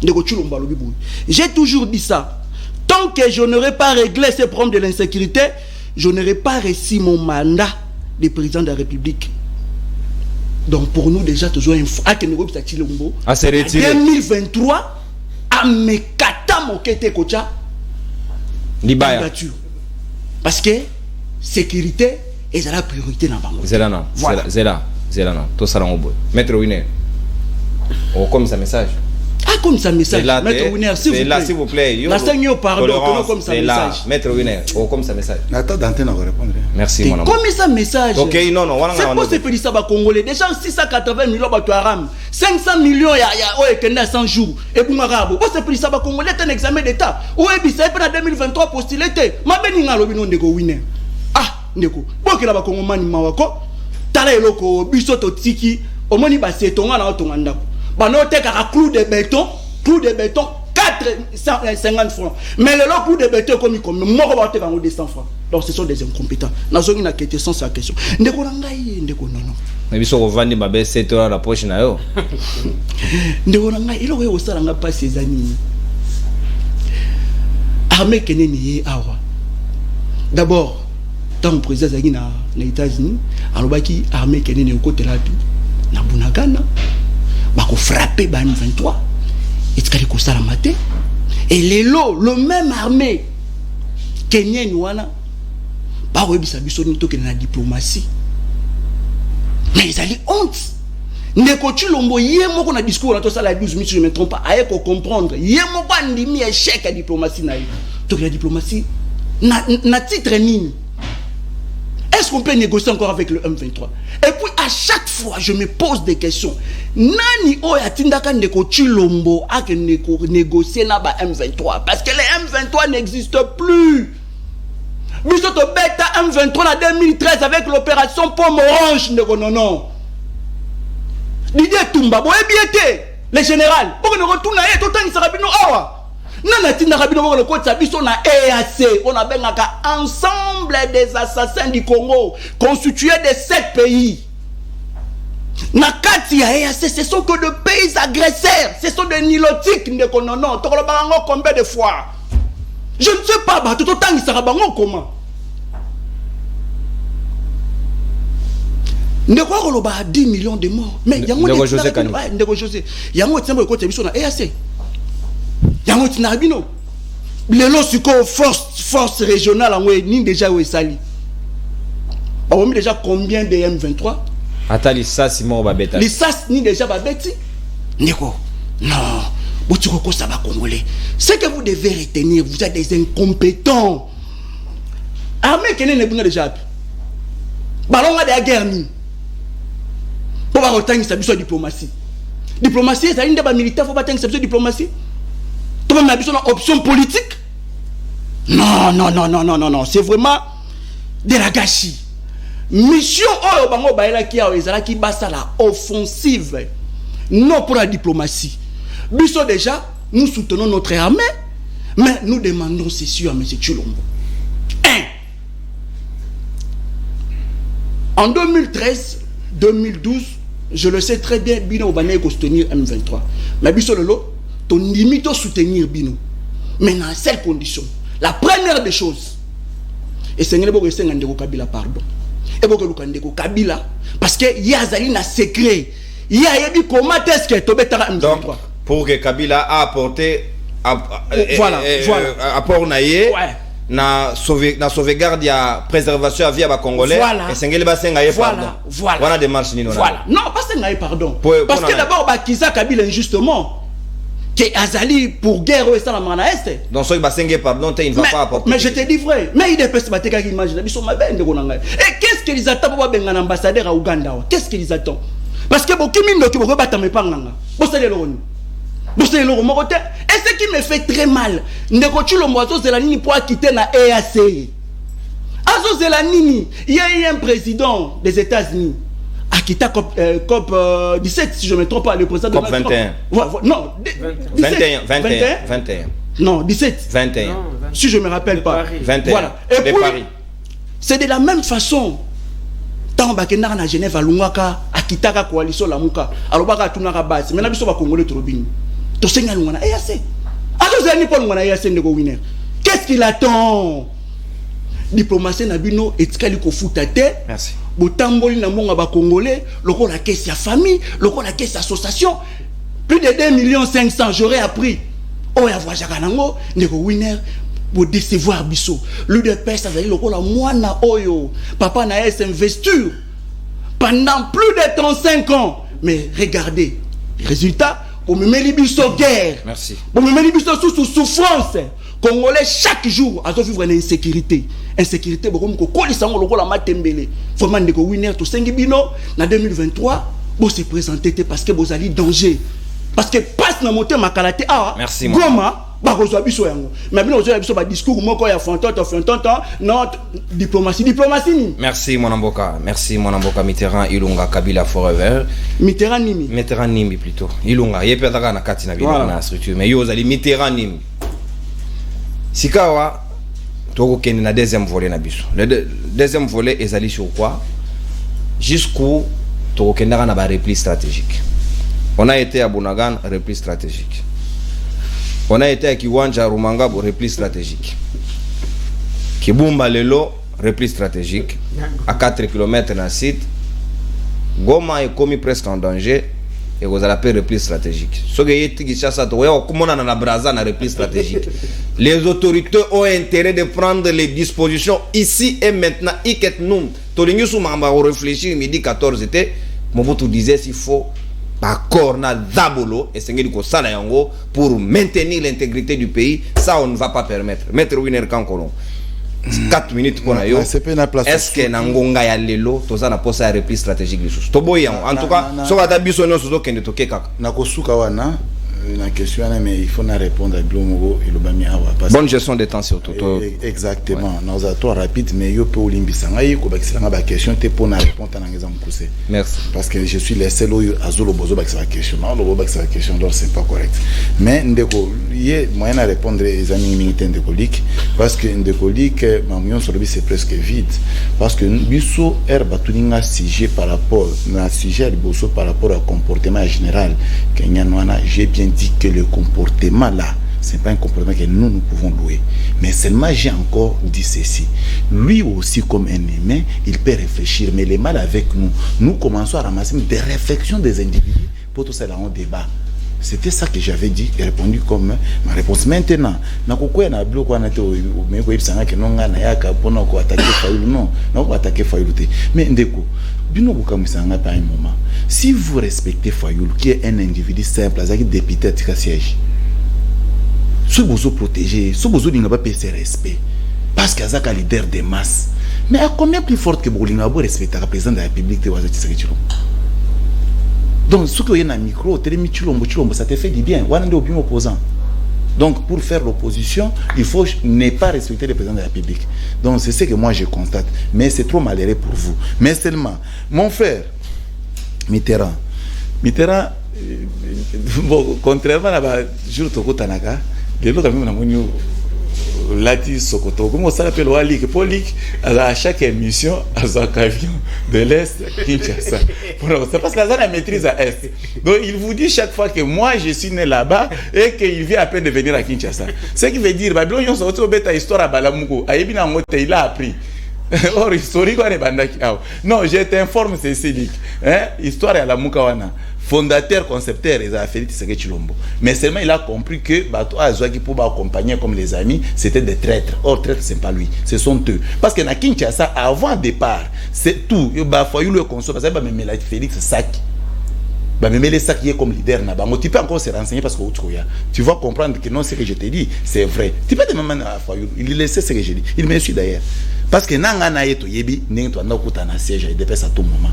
ndeko Chulomba Lobiboui, j'ai toujours dit ça. Tant que je n'aurai pas réglé ces problèmes de l'insécurité, je n'aurai pas reçu mon mandat de président de la République. Donc pour nous déjà toujours en 2023 à Mekata Mokete Kocha Libaya parce que sécurité est la priorité dans Bango. Zelana tout ça dans boy. Maître Winner. Oh comme ça message. Ah comme ça message. Maître Winner s'il vous plaît. La seigneur pardon comme ça message. Maître Winner. Oh comme ça message. Attends d'antenne à répondre. Merci mon amour. Comme ça message. OK non c'est pour se faire ça ba congolais déjà 680 millions ba Aram 500 millions ya o ekenda 100 jours et pour marabo pour se faire ça ba congolais un examen d'état o ebisa pe na 2023 postulé ma beninga lobino ndeko Winner ah ndeko bokela ba congomani mawako tala eloko biso to tiki omoni ba setonga na otonga ndako ba no teka clou de béton 450 francs. Mais le lot de béton comme moi va te vendre 200 francs. Donc ce sont des incompétents. N'a pas une question sans question. Ndeko nangai ndeko nono. Mais biso vendre ma be 7 heures la poche na yo. Ndeko nangai ilo we osala nga pas ces amis. armée keneni ye awa d'abord tant le président zaki na États-Unis alobaki armée keneni côté là na Bunagana bako frapper ba M23 etikali ko sala maté et le même armée kenyeni wana ba webisa biso ni toke na diplomatie mais ils allaient honte Ndeko Chilombo yé moko na discours na to sala 12 minutes, je ne me trompe pas, aye ko comprendre yé moko andimi échec à diplomatie na. Donc la diplomatie na titre nini. Est-ce qu'on peut négocier encore avec le M23? Et puis à chaque fois je me pose des questions. Nani o yatindaka Ndeko Chilombo a que négocier na ba M23 parce que les M23 n'existent plus. Biso to beta M23 en 2013 avec l'opération Pomme Orange Ndeko non. Didier Tumba, le général, pour que nous retournions à tout temps, Sarabino Awa. Nana Tina Rabino, le côté Sabiso, na EAC, on a bien un ensemble des assassins du Congo, constitués de 7 pays. Nakati à EAC, ce sont que de pays agresseurs, ce sont des nilotiques, non, combien de fois? Je ne sais pas, tout autant, il sera comment? Ne quoi qu'on a 10 millions de morts. Mais il y a un José Kani. Il y a un autre côté de la EAC. Il y a un autre Narbino. Les lots force régionale en Ouénin déjà où est sali. On a mis déjà combien de M23? Attends, les SAS, Simon Babeta. Les SAS, ni déjà Babeti? Neko. Non. Ça va Congolais. Ce que vous devez retenir, vous êtes des incompétents. Armée qui n'est pas déjà. Ballon de la guerre. Pour avoir autant de diplomatie. Diplomatie, c'est une débat militaire, il faut pas avoir une diplomatie. Tout le monde a besoin d'une option politique. Non. C'est vraiment de la gâchis. Mission Oyo Bango Baela qui a qui basa la offensive. Non pour la diplomatie. Biso déjà, nous soutenons notre armée, mais nous demandons ceci à M. Chilombo. 1. En 2013, 2012, je le sais très bien, Bino va soutenir M23. Mais Biso Lolo, ton limite à soutenir Bino. Mais dans cette condition, la première des choses, et c'est Ndeko Kabila, pardon. Et Ndeko Kabila, parce qu'il y a un secret. Il y a un comment est-ce que tu M23. Donc, pour que Kabila a apporté voilà. apport naïe. Ouais. Na sauvegarde ya préservation à vie à Congolais voilà. Et sengeli ba sengaye pardon. Voilà démarche nino. Voilà. Non, pas sengaye pardon. Parce que d'abord Bakiza Kabila injustement que Azali pour guerre et ça la mana est. Donc so ba sengaye pardon, il ne va pas apporter. Mais je te dis vrai, mais il dépêche pas te imaginer biso mabe ndeko nanga. Et qu'est-ce qu'ils attendent pour benga ambassadeur à Ouganda? Qu'est-ce qu'ils attendent? Parce que bokimi ndoki boko batame panganga. Bosale loroni. Et ce qui me fait très mal, Ndeko Chilombo Azo Zelanini pour quitter la EAC. Azo Zelanini, il y a eu un président des États-Unis, Akita COP 17, si je ne me trompe pas, le président COP de 21. Non, 21. Non, 17. 21. Si je ne me rappelle pas. 21. Voilà. Et puis, Paris. c'est de la même façon. Tant Bakena na Genève à Lungaka, Akita coalition la Muka, alors Baka Tunaka base, mais n'abîme pas Congolais Trobin. Qu'est-ce qu'il attend? Diplomatie Nabino et Tikaliko Foutate. Merci. Botamboli na monga ba Congolais, loko la caisse ya famille, loko la caisse association. Plus de 2,5 millions, j'aurais appris. Oh ya voix Jaganango, Ndeko Winner, pour décevoir Bisso. Lui de père, ça veut dire loko la moana oyo. Papa na investir pendant plus de 35 ans. Mais regardez, résultat. Pour me mettre sur guerre. Merci. Pour me mettre sous souffrance. Congolais chaque jour à vivre une insécurité. Insécurité beaucoup ko kolisango lokola matembele. Vraiment ndeko winner to sengi bino na 2023 bo se présenter parce que vous allez danger. Parce que passe na monter makalate ah. Merci. Goma ba kozwa biso yango. Mais bino ozwa biso ba discours moko ya fontonto non diplomatie ni. Merci mon amboka. Merci mon amboka Mitterrand Ilunga Kabila forever. Mitterrand Nimi plutôt. Ilunga yepe taka na kati na bino na structure mais yo ozali Mitterrand Nimi. Sikawa toko kende na deuxième volet na biso. Le deuxième volet ezali sur quoi? Jusqu'où toko kende na ba repli stratégique. On a été à Bunagana, repli stratégique. On a été à Kiwanja Rumanga pour repli stratégique. Kibumba Lelo, repli stratégique. À 4 km dans le site. Goma est commis presque en danger. Et vous allez appeler repli stratégique. Ce qui est repli stratégique. Les autorités ont intérêt de prendre les dispositions ici et maintenant. On réfléchit, midi 14 était. Mobutu disait s'il faut d'accord na Zabolo et Sengeli ko sala yango pour maintenir l'intégrité du pays, ça on ne va pas permettre. Maître Winer Kankolon. 4 minutes qu'on a yo. Est-ce que nangonga ya lelo toza na posa ya repli stratégique lisusu. Toboya en tout cas, so ka biso no so kende to keka. Na kosuka wana na question mais il faut na répondre à Blomogo et Lobami Awa. Bonne gestion des temps surtout. Exactement. Nous avons rapide mais yo peut olimbisanga yi ko bakisanga ba question te pour na répondre na ngeza mukuse. Merci. Parce que je suis le seul où azolo bozo bakisa question. Non, le bakisa question donc c'est pas correct. Mais ndeko yé moyen à répondre les amis militaires ndekolique parce que ndekolique mamion sur lui c'est presque vide parce que biso herba tuninga sujet par rapport na sujet boso par rapport au comportement général Kenya noana j'ai bien dit que le comportement là, ce n'est pas un comportement que nous pouvons louer. Mais seulement j'ai encore dit ceci. Lui aussi, comme un humain, il peut réfléchir. Mais le mal avec nous, nous commençons à ramasser des réflexions des individus pour tout cela en débat. C'était ça que j'avais dit et répondu comme ma réponse. Maintenant, na kokwe na bloc wana te mais ko ibsanga ke nonga na yaka pona ko attaquer Fayulu non ko attaquer Fayulu te. Mais ndeko bino ko kamisanga par un moment. Si vous respectez Fayulu qui est un individu simple azaki député à siège. Ce bozo protéger, ce bozo dinga pas payer respect parce qu'azaka leader des masses. Mais à combien plus forte que Bolinga bo respecter le président de la République te wazati Tshisekedi. Donc, ce que y a un micro, ça te fait du bien. On est au bien opposant. Donc, pour faire l'opposition, il faut ne pas respecter le président de la République. Donc, c'est ce que moi je constate. Mais c'est trop malheureux pour vous. Mais seulement, mon frère, Mitterrand, bon, contrairement à Jules Toko Tanaka, les autres amis, Lati Sokoto, comment ça s'appelle Walik? Polik, à chaque émission, à un avion de l'Est, Kinshasa. C'est parce que ça maîtrise à Est. Donc il vous dit chaque fois que moi je suis né là-bas et qu'il vient à peine de venir à Kinshasa. Ce qui veut dire, Babylon, on bête histoire à Balamuko, il a appris. Or, historique, on est bandaki. Non, je t'informe, c'est Célic. Histoire à la Mukawana. Fondateur, concepteur, ils ont fait Tshisekedi Tshilombo. Mais seulement il a compris que Bato Azouaki pour accompagner comme les amis, c'était des traîtres. Or, traîtres, c'est pas lui, ce sont eux. Parce que na Kinshasa, avant départ, c'est tout. Il a fallu le consommer. Parce que Félix Saki. Les sacs qui est comme leader na bango. Tu peux encore se renseigner parce que tu vas comprendre que non, ce que je t'ai dit, c'est vrai. Tu peux demander à Fayulu, il laissait ce que j'ai dit. Il me suit d'ailleurs. Parce que nanga na yeto yebi n'engto anda kuta na siège il dépasse à tout moment.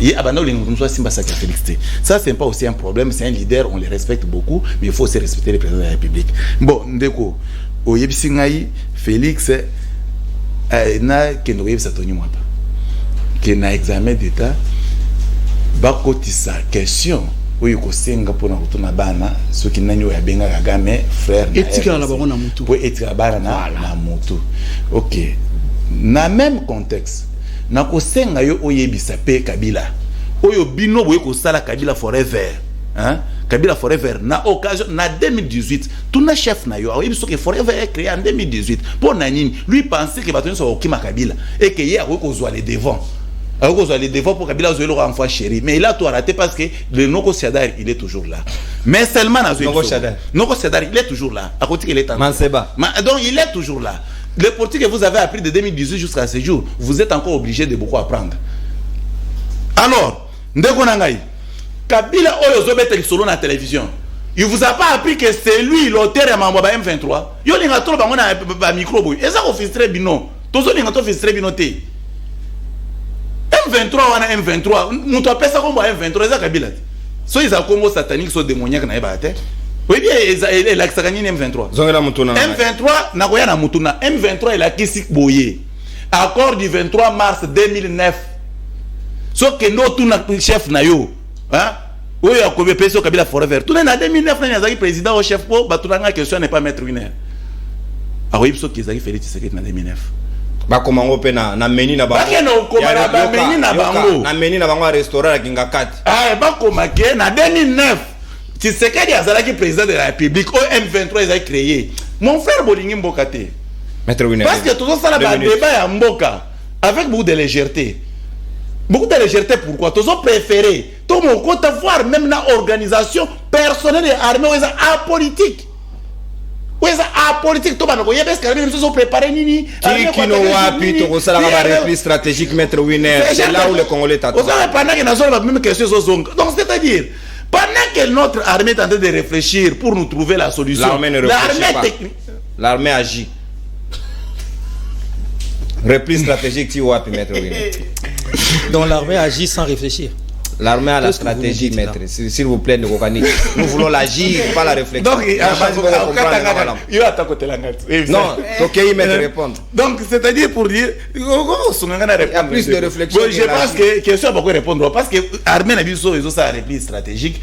Il abandonne les nous Simba Saka Félix. Ça c'est pas aussi un problème, c'est un leader, on les respecte beaucoup, mais il faut aussi respecter le président de la République. Bon, ndeko o yebi singai Félix na kendo yebi satoni mwapa. Que na examen d'état bakotisa question oyo kosenga pona kutuna bana soki nani oya benga kagame frère etika la bango na mutu po etika bana na mutu. OK, na même contexte na kosenga yo oyebisa pe Kabila oyo bino boye ko sala Kabila forever, hein? Kabila forever na occasion na 2018 tuna chef na yo oyebiso que forever est créé en 2018 pour nani lui penser que batoni so okima Kabila et que hier ko zo les devant. Alors que vous allez devant pour Kabila Zoé l'aura enfant chéri. Mais il a tout raté parce que le Noko Siadar, il est toujours là. Mais seulement Noko Siadar, il est toujours là. À côté qu'il est en Manseba. Donc il est toujours là. Le politique que vous avez appris de 2018 jusqu'à ce jour, vous êtes encore obligé de beaucoup apprendre. Alors, Ndeko Nangai, Kabila Oyo Zobete solo na télévision. Il vous a pas appris que c'est lui l'auteur de Mambaba M23. Yo linga trop bango na micro boy. Eza ko filtrer bino. Tozo linga to filtrer bino te. M23 wana M23 mutu apesa kombo M23 eza Kabila. So ils a kombo satanique so démoniaque na ebate. Oui bien il a sakani M23. Zongela mutuna. M23 na koya na mutuna. M23 il a kisi boye. Accord du 23 mars 2009. So que no tuna chef na yo, hein? Oui a kobe peso Kabila forever. Tout na 2009 na yazaki président au chef po batuna question n'est pas maître winner. A oui so qu'ils a fait Tshisekedi na 2009. Bakomango pe na meni na bango. Bakeno komana ba meni na bango. Na meni na bango restaurant la Kingakati. Bakoma ke na 2009. Tshisekedi azalaki président de la République, au M23 ils ont créé. Mon frère Bolingi Mbokate. Maître Winner. Parce que tout ça là un débat à Mboka avec beaucoup de légèreté. Beaucoup de légèreté pourquoi? Tous ont préféré. Tout mon compte voir même dans l'organisation personnelle des armées où ils sont apolitiques. Où ils sont apolitiques. Tout le monde parce que les sont préparés nini. Qui n'ont pas pu te recevoir la réplique stratégique Maître Winner. C'est là où le Congolais t'attend. Pendant que nous avons la même question sur Zonga. Donc c'est-à-dire pendant que notre armée est en train de réfléchir pour nous trouver la solution, l'armée ne réfléchit pas. L'armée agit. Réplique stratégique, tu vois, Maître Winner. Donc l'armée agit sans réfléchir. L'armée a la stratégie, maître. S'il vous plaît, nous voulons l'agir, pas la réflexion. Donc, il non, ok, il me répondre. Donc, c'est-à-dire pour dire, il y a plus de réflexion. Je pense que question à pourquoi répondre. Parce que l'armée n'a pas eu sa réplique stratégique.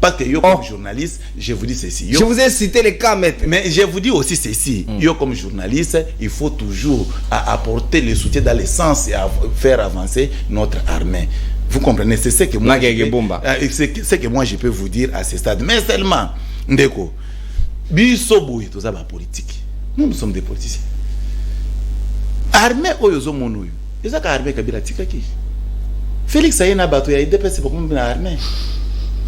Parce que yo comme journaliste, je vous dis ceci. Je vous ai cité les cas, maître. Mais je vous dis aussi ceci. Yo comme journaliste, il faut toujours apporter le soutien dans le sens et faire avancer notre armée. Vous comprenez, c'est ce que moi je peux vous dire à ce stade. Mais seulement, ndeko, bisoboui tout ça politique. Nous sommes des politiciens. Armée oyozo monoyo. Eza ka armée kabila tikaki. Félix Ayena bato ya IDPS pour combien armée.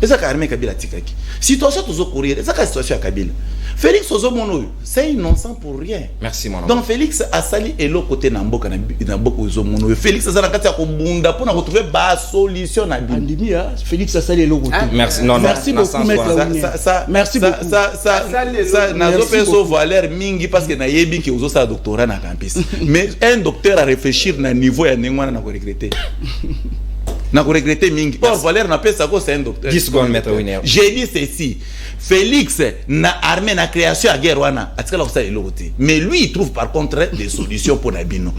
Eza ka armée kabila tikaki. Situation toujours courir, eza ka situation ya Kabila. Félix Ozomono, c'est innocent pour rien. Merci mon Donc Félix a sali et l'autre côté Namboka Ozomono. Félix a sali pour retrouver la solution. Félix a sali et l'autre côté. Merci, non, merci beaucoup, maître. Merci beaucoup. Ça n'a pas so valeur mingi parce que na yebi que ozo sa doctorat na campus. Mais un docteur a réfléchir na niveau ya nengwana na ko regretter. Na ko regretter mingi. Or valeur na pesa ko c'est un docteur. 10 secondes maître Winner. J'ai dit ceci. Félix na armée na création à guerre wana atikala ko sa eloti. Mais lui il trouve par contre des solutions pour Nabino.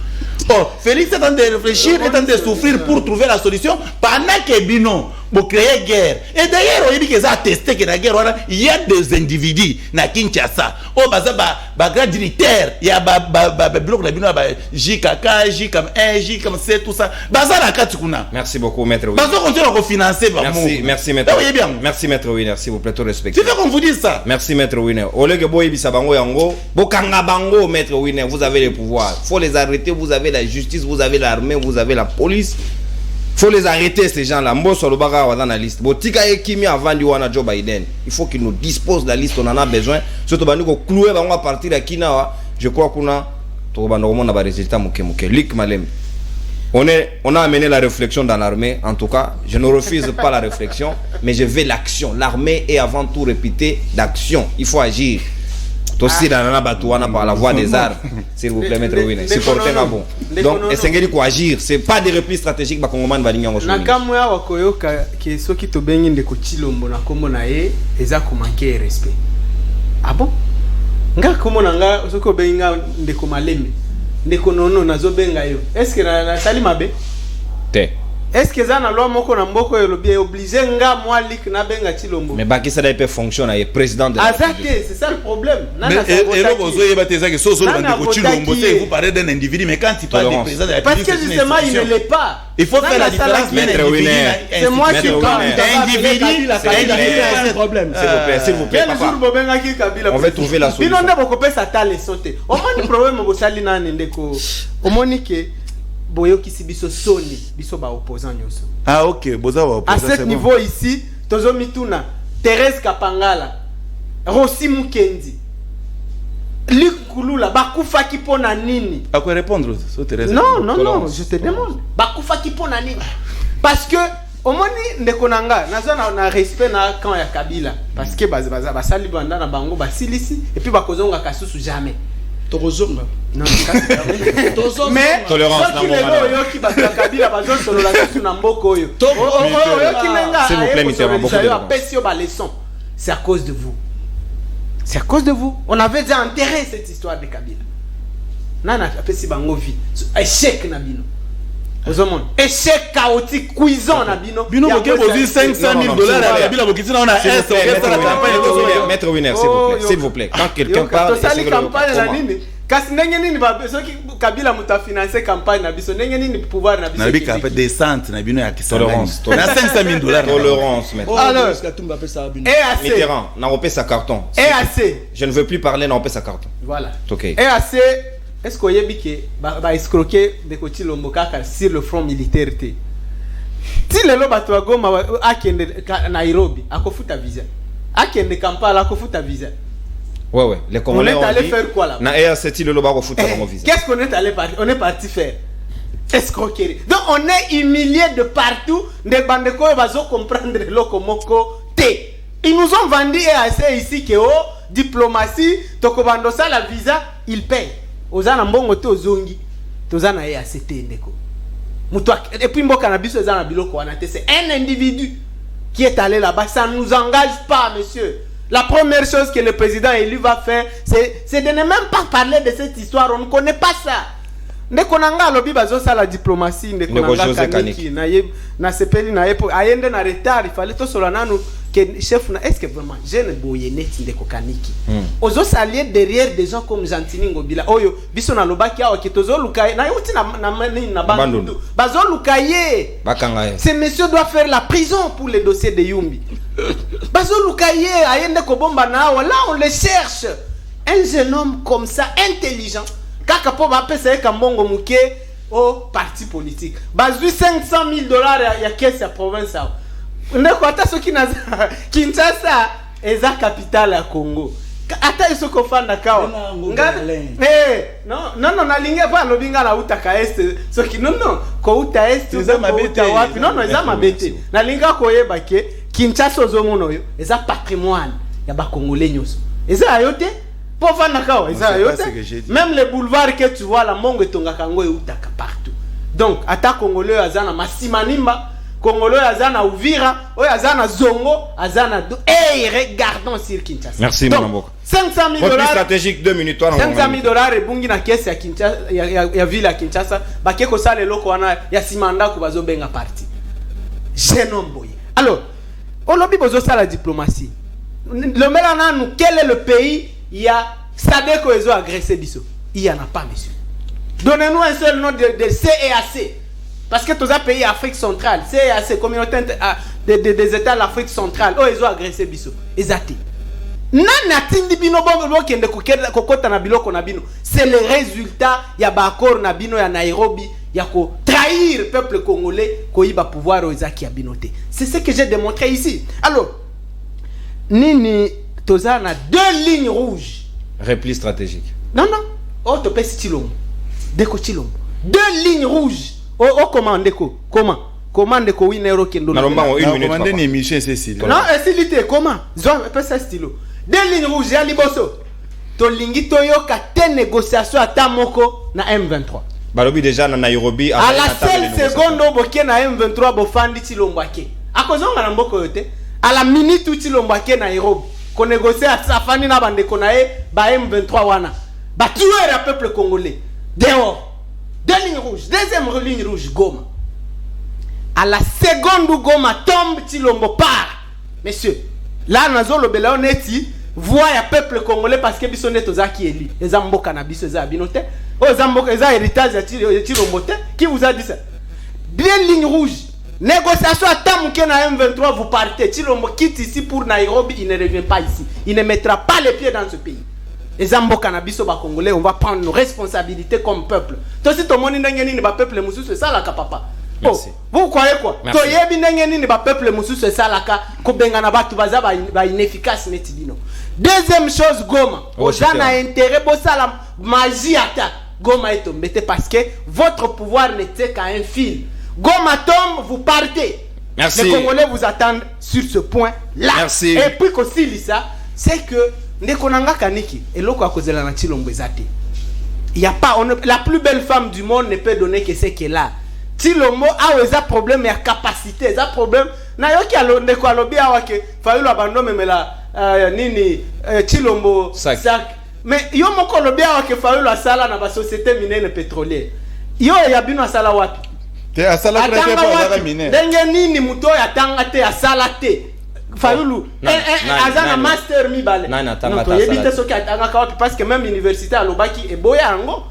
Or Félix est en train de réfléchir, est en train de souffrir pour trouver la solution pendant que Bino pour créer guerre. Et d'ailleurs, on dit que ça a testé que la guerre, il y a des individus na Kinshasa. Oh, bah, grand militaire, il y a bloc la Bino, JKK, J comme 1, J comme 7, tout ça. Bah, ça la katukuna. Merci beaucoup, maître Winner. Bah, ça continue à financer. Merci, maître. Merci, maître Winner, s'il vous plaît, tout respect. C'est fait qu'on vous dise ça. Merci, maître Winner. Au lieu que Boy Bisabango Yango, Bokanga Bango, maître Winner, vous avez les pouvoirs. Faut les arrêter, vous avez la justice, vous avez l'armée, vous avez la police. Faut les arrêter ces gens-là. Mboso le baga dans la liste. Botika Ekimi avant du wana Joe Biden. Il faut qu'il nous dispose de la liste, on en a besoin. Surtout bandi ko clouer bango à partir de Kinawa. Je crois qu'on a to bando na ba résultat muke. Luc Malem. On a amené la réflexion dans l'armée. En tout cas, je ne refuse pas la réflexion, mais je veux l'action. L'armée est avant tout réputée d'action. Il faut agir. Aussi dans la batouana par la voie des arts, s'il vous plaît, maître Winner. Supporter à bon. Donc, essayez de agir. C'est pas des replis stratégiques que Congolais va venir en Chine. Nakamwa wakoyoka que ceux qui te baignent de Kochilombo na komona e eza ko manquer respect. Ah bon? Nga komona nga ceux qui benga de komaleme. Ndeko nono nazo benga yo. Est-ce que na sali mabe? Te. Est-ce que ça na loi moko na mboko yo bien obligé nga moi lik na benga Chilombo? Mais Baki ça peut fonctionner, il est président de la République. C'est ça le problème. Mais et le bozo yeba teza que soso bandeko Chilombo c'est vous parlez d'un individu mais quand il parle du président de la République parce que justement il ne l'est pas. Il faut faire la différence maître Winner. C'est moi qui parle individu, c'est un problème. S'il vous plaît, on va trouver la solution. Bino ndeko pesa tale sauter. Au moins le problème au sali na ndeko. Au monique boyo kisibiso soni biso ba opposant nyoso. Ah OK, boza ba opposant. À ce niveau ici, tozo mituna Thérèse Kapangala, Rossi Mukendi, Luc Kulula bakufa ki pona nini? À quoi répondre sur Thérèse? Non, je te demande. Bakufa ki pona nini? Parce que au moni ndeko nanga nazo na respect na quand ya Kabila parce que ba sali banda na bango ba silisi et puis ba kozonga kasusu jamais. Tozonga. Non, mais tolérance na mo yo ki ba Kabila bazo solo la susu na mboko yo. S'il vous plaît, Mitterrand, beaucoup de leçons. C'est à cause de vous. C'est à cause de vous. On avait déjà enterré cette histoire de Kabila. Nana apesi bango vie. Échec na bino. Échec chaotique, cuisant na bino. Bino boke bozi $500,000 à Kabila bokiti na on a Maître Winner, s'il vous plaît. Quand quelqu'un parle, ça campagne na nini? kasi ndenge nini ba soki Kabila muta financer campagne na biso ndenge nini pouvoir na biso na bika peut descente na bino ya Tolérance. na 500 000 dollars Tolérance, maître. Alors, EAC Mitterrand, n'a pas sa carton. EAC Je ne veux plus parler, n'a pas sa carton. voilà Ok. EAC est-ce que yebi ke ba escroquer de Koti Lombo kaka sur le front militaire te ti lelo bato wa Goma akende Nairobi akofuta visa akende Kampala akofuta visa. Ouais. Les Congolais On est allé dit, faire quoi là? Na EAC le loba ko futa mon visa. Qu'est-ce qu'on est allé partir? On est parti faire escroquerie. Donc on est humilié de partout. Des bandeko bazo comprendre lokomoko te. Ils nous ont vendu EAC ici que diplomatie tokobando ça la visa il paye. Ozana mbongo te ozongi. Tozana EAC te ndeko. Et puis mboka na biso ezana biloko wana te. C'est un individu qui est allé là-bas. Ça ne nous engage pas, monsieur. La première chose que le président élu va faire, c'est de ne même pas parler de cette histoire. On ne connaît pas ça. Ndekonanga lobi bazo ça la diplomatie ndekonanga kaniki na sepeli na epo ayende na retard il fallait to solana nous que chef na est-ce que vraiment jeune boyeneti ndeko kaniki ozo s'allier derrière des gens comme Jantini Ngobila oyo biso na lobaki awa kitozo lukaye na yuti na bandu bazo lukaye Bakanga. ce monsieur doit faire la prison pour les dossiers de Yumbi. Bazo lukaye ayende ko bomba na là on le cherche un jeune homme comme ça intelligent kaka po ba pesa eka mbongo muke au parti politique bazui 500 000 dollars ya caisse ya province awo ndeko ata soki na Kinshasa eza capitale ya Congo ata isoko fanda kawa non na linge ba lobinga la utaka est soki non ko uta est eza mabete wapi non eza mabete na linga ko yeba ke Kinshasa ozomono yo eza patrimoine ya ba congolais nyoso eza ayote. Même les boulevards que tu vois, la mongue tonga kango utaka partout. Donc, ata congolais azana masimanimba, congolais azana Uvira, azana Zongo, azana do. Hey, regardons sur Kinshasa. Merci mon amboka. 500 000 dollars stratégique 2 minutes 500 000 dollars et bungi na caisse ya Kinshasa ya ville ya Kinshasa, bakeko ça le loko wana ya simanda ko bazo benga parti. Genomboye. Alors, on lobby bozo ça la diplomatie. Le melana nous quel est le pays il y a Sadeko Ezo agressé Bisso. Il n'y en a pas, monsieur. Donnez-nous un seul nom de CEAC. Parce que tous les pays Afrique centrale, CEAC, communauté des États de l'Afrique centrale, ils ont agressé Bisso. Exactement. C'est le résultat, il y a accord Nabino à Nairobi, il y a trahir le peuple congolais, qu'il va pouvoir aux Zaki Abinoté. C'est ce que j'ai démontré ici. Alors, Nini. Tozana a 2 lignes rouges. Repli stratégique. Non. Oh, tu peux Tilom. Deko Tilom. 2 lignes rouges. Oh, comment Deko? Comment Deko Winero Kendo? Non, une minute. Comment une émission c'est si. Non, c'est comment? Zon, peut ça stylo. 2 lignes rouges, ya liboso. To lingi toyoka te négociation à Tamoko na M23. Balobi déjà na Nairobi. À la seule seconde boké na M23 bofandi Tilombake. Akozonga na mboko yote. À la minute où Tilombake na Nairobi. Qu'on négocie à Safani na bande konae ba M23 wana ba tuer le peuple congolais dehors 2 lignes rouges. Deuxième ligne rouge Goma à la seconde où Goma tombe Tilombo part messieurs là nazo lobela oneti voix ya peuple congolais parce que biso neto zaki eli ezamboka na biso za binote o zamboka eza héritage ya Tilombo te qui vous a dit ça 2 lignes rouges. Négociation à Tamouké na M23, vous partez. Tilombo quitte ici pour Nairobi, il ne revient pas ici. Il ne mettra pas les pieds dans ce pays. Les Zambo Canabiso ba Congolais, on va prendre nos responsabilités comme peuple. Toi si ton monde n'engeni ba peuple musu c'est ça la papa. Merci. Vous croyez quoi? Toi yebi n'engeni ba peuple musu c'est ça la ka ko benga na batu baza ba inefficace netibino. Deuxième chose Goma. Ozana intérêt bo sala magie ata. Goma est tombé parce que votre pouvoir n'était qu'à un fil. Goma tombe, vous partez. Merci. Les Congolais vous attendent sur ce point-là. Merci. Et puis aussi, Lisa, c'est que Ndekonanga Kaniki et loko akozela na Tilombo ezate. Il y a pas la plus belle femme du monde ne peut donner que ce qu'elle a. Tilombo a un problème et capacité, un problème. Na yoki alonde ko alobi awake fayulu abando memela nini Tilombo sac. Mais yo moko lobi awake fayulu asala na ba société minière pétrolière. Yo ya bino asala wapi? Te asala kreke pa za mine. Ndenge nini muto ya tanga te asala te. Fayulu azana master mibale yebite soki atangaka wapi parce que même université alobaki eboya yango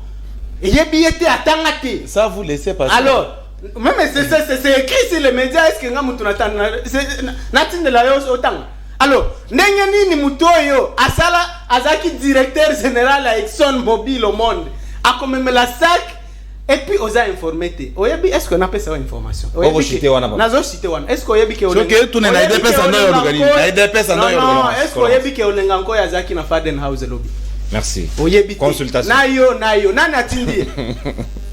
yebi ete atanga te. Ça vous laissez passer. Alors même c'est écrit sur les médias, est-ce que nga mutu natana natindela yo otanga. Alors ndenge nini mutu oyo asala azaki directeur général à Exxon Mobil au monde akomemela sac et puis oza informé te oyebi est-ce qu'on appelle ça information nazo cité wana est-ce que oyebi ke olenga que tu na IDPS ando yo organise na IDPS ando yo non est-ce que oyebi ke olenga nko ya zaki na Faden House lobby. Merci. Oyebi consultation nayo nani atindi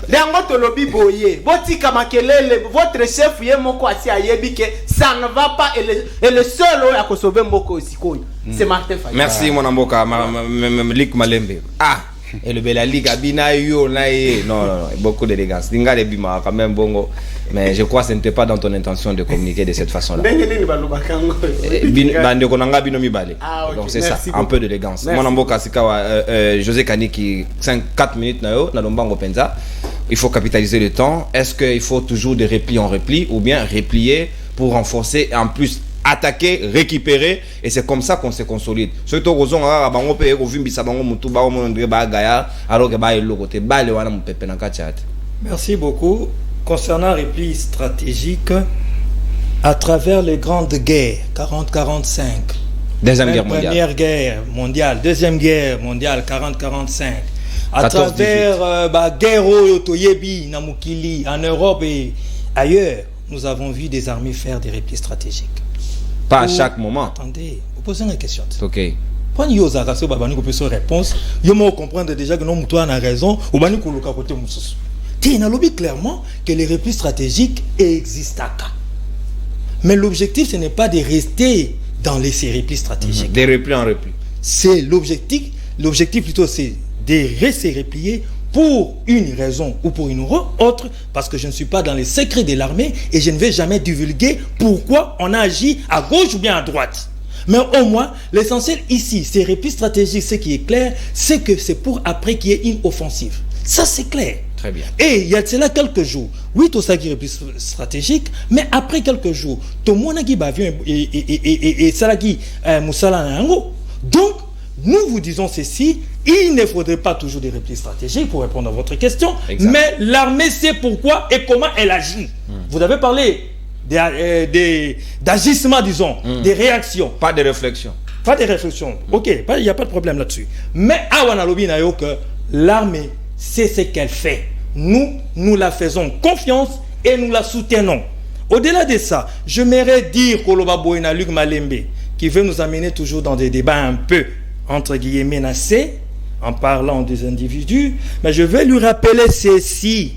ndango to lobby boye botika makelele votre chef ye moko asi ayebi ke ça ne va pas et le seul oyo akosauver mboko osikoyo c'est Martin Fayulu. Merci mon amboka Lik Malembe. Et le Bela Ligue Abina yo na non beaucoup d'élégance. Dinga de bima quand même bongo mais je crois que ce n'était pas dans ton intention de communiquer de cette façon-là. Donc c'est ça, un peu d'élégance. Mon amboka sikawa José Kani qui 4 minutes na yo na lombango penza. Il faut capitaliser le temps. Est-ce qu'il faut toujours de repli en repli ou bien replier pour renforcer et en plus attaquer, récupérer et c'est comme ça qu'on se consolide. Surtout aux gens à bango pe ko vimbisa bango mutu ba mo ndre ba gaya alors que ba elo côté ba le wana mpepe na kachat. Merci beaucoup. Concernant repli stratégique à travers les grandes guerres 40-45. Deuxième guerre mondiale. Première guerre mondiale, deuxième guerre mondiale 40-45. À travers guerre otoyebi na mukili en Europe et ailleurs, nous avons vu des armées faire des replis stratégiques. Pas à chaque moment. Attendez, vous posez une question. Ok. Quand vous avez une réponse, vous comprendre déjà que nous avons raison, ou bien nous avons côté moussous. Il a lobby clairement que les replis stratégiques existent. Mais l'objectif, ce n'est pas de rester dans ces replis stratégiques. Des replis en replis. C'est l'objectif. L'objectif plutôt, c'est de rester repliés pour une raison ou pour une autre, parce que je ne suis pas dans les secrets de l'armée et je ne vais jamais divulguer pourquoi on a agi à gauche ou bien à droite. Mais au moins, l'essentiel ici, ces replis stratégiques, ce qui est clair, c'est que c'est pour après qu'il y ait une offensive. Ça, c'est clair. Très bien. Et il y a de cela quelques jours. Oui, tout ça qui est replis stratégique, mais après quelques jours, tout le monde qui va venir et ça qui Moussala Nango. Donc, nous vous disons ceci, il ne faudrait pas toujours des replis stratégiques pour répondre à votre question, exact. Mais l'armée sait pourquoi et comment elle agit. Vous avez parlé d'agissements, disons, des réactions. Pas de réflexion. Pas de réflexion. Ok, il n'y a pas de problème là-dessus. Mais que l'armée sait ce qu'elle fait. Nous la faisons confiance et nous la soutenons. Au-delà de ça, je m'aimerais dire Koloba Boina Luc Malembe, qui veut nous amener toujours dans des débats un peu entre guillemets menacés, en parlant des individus, mais je vais lui rappeler ceci.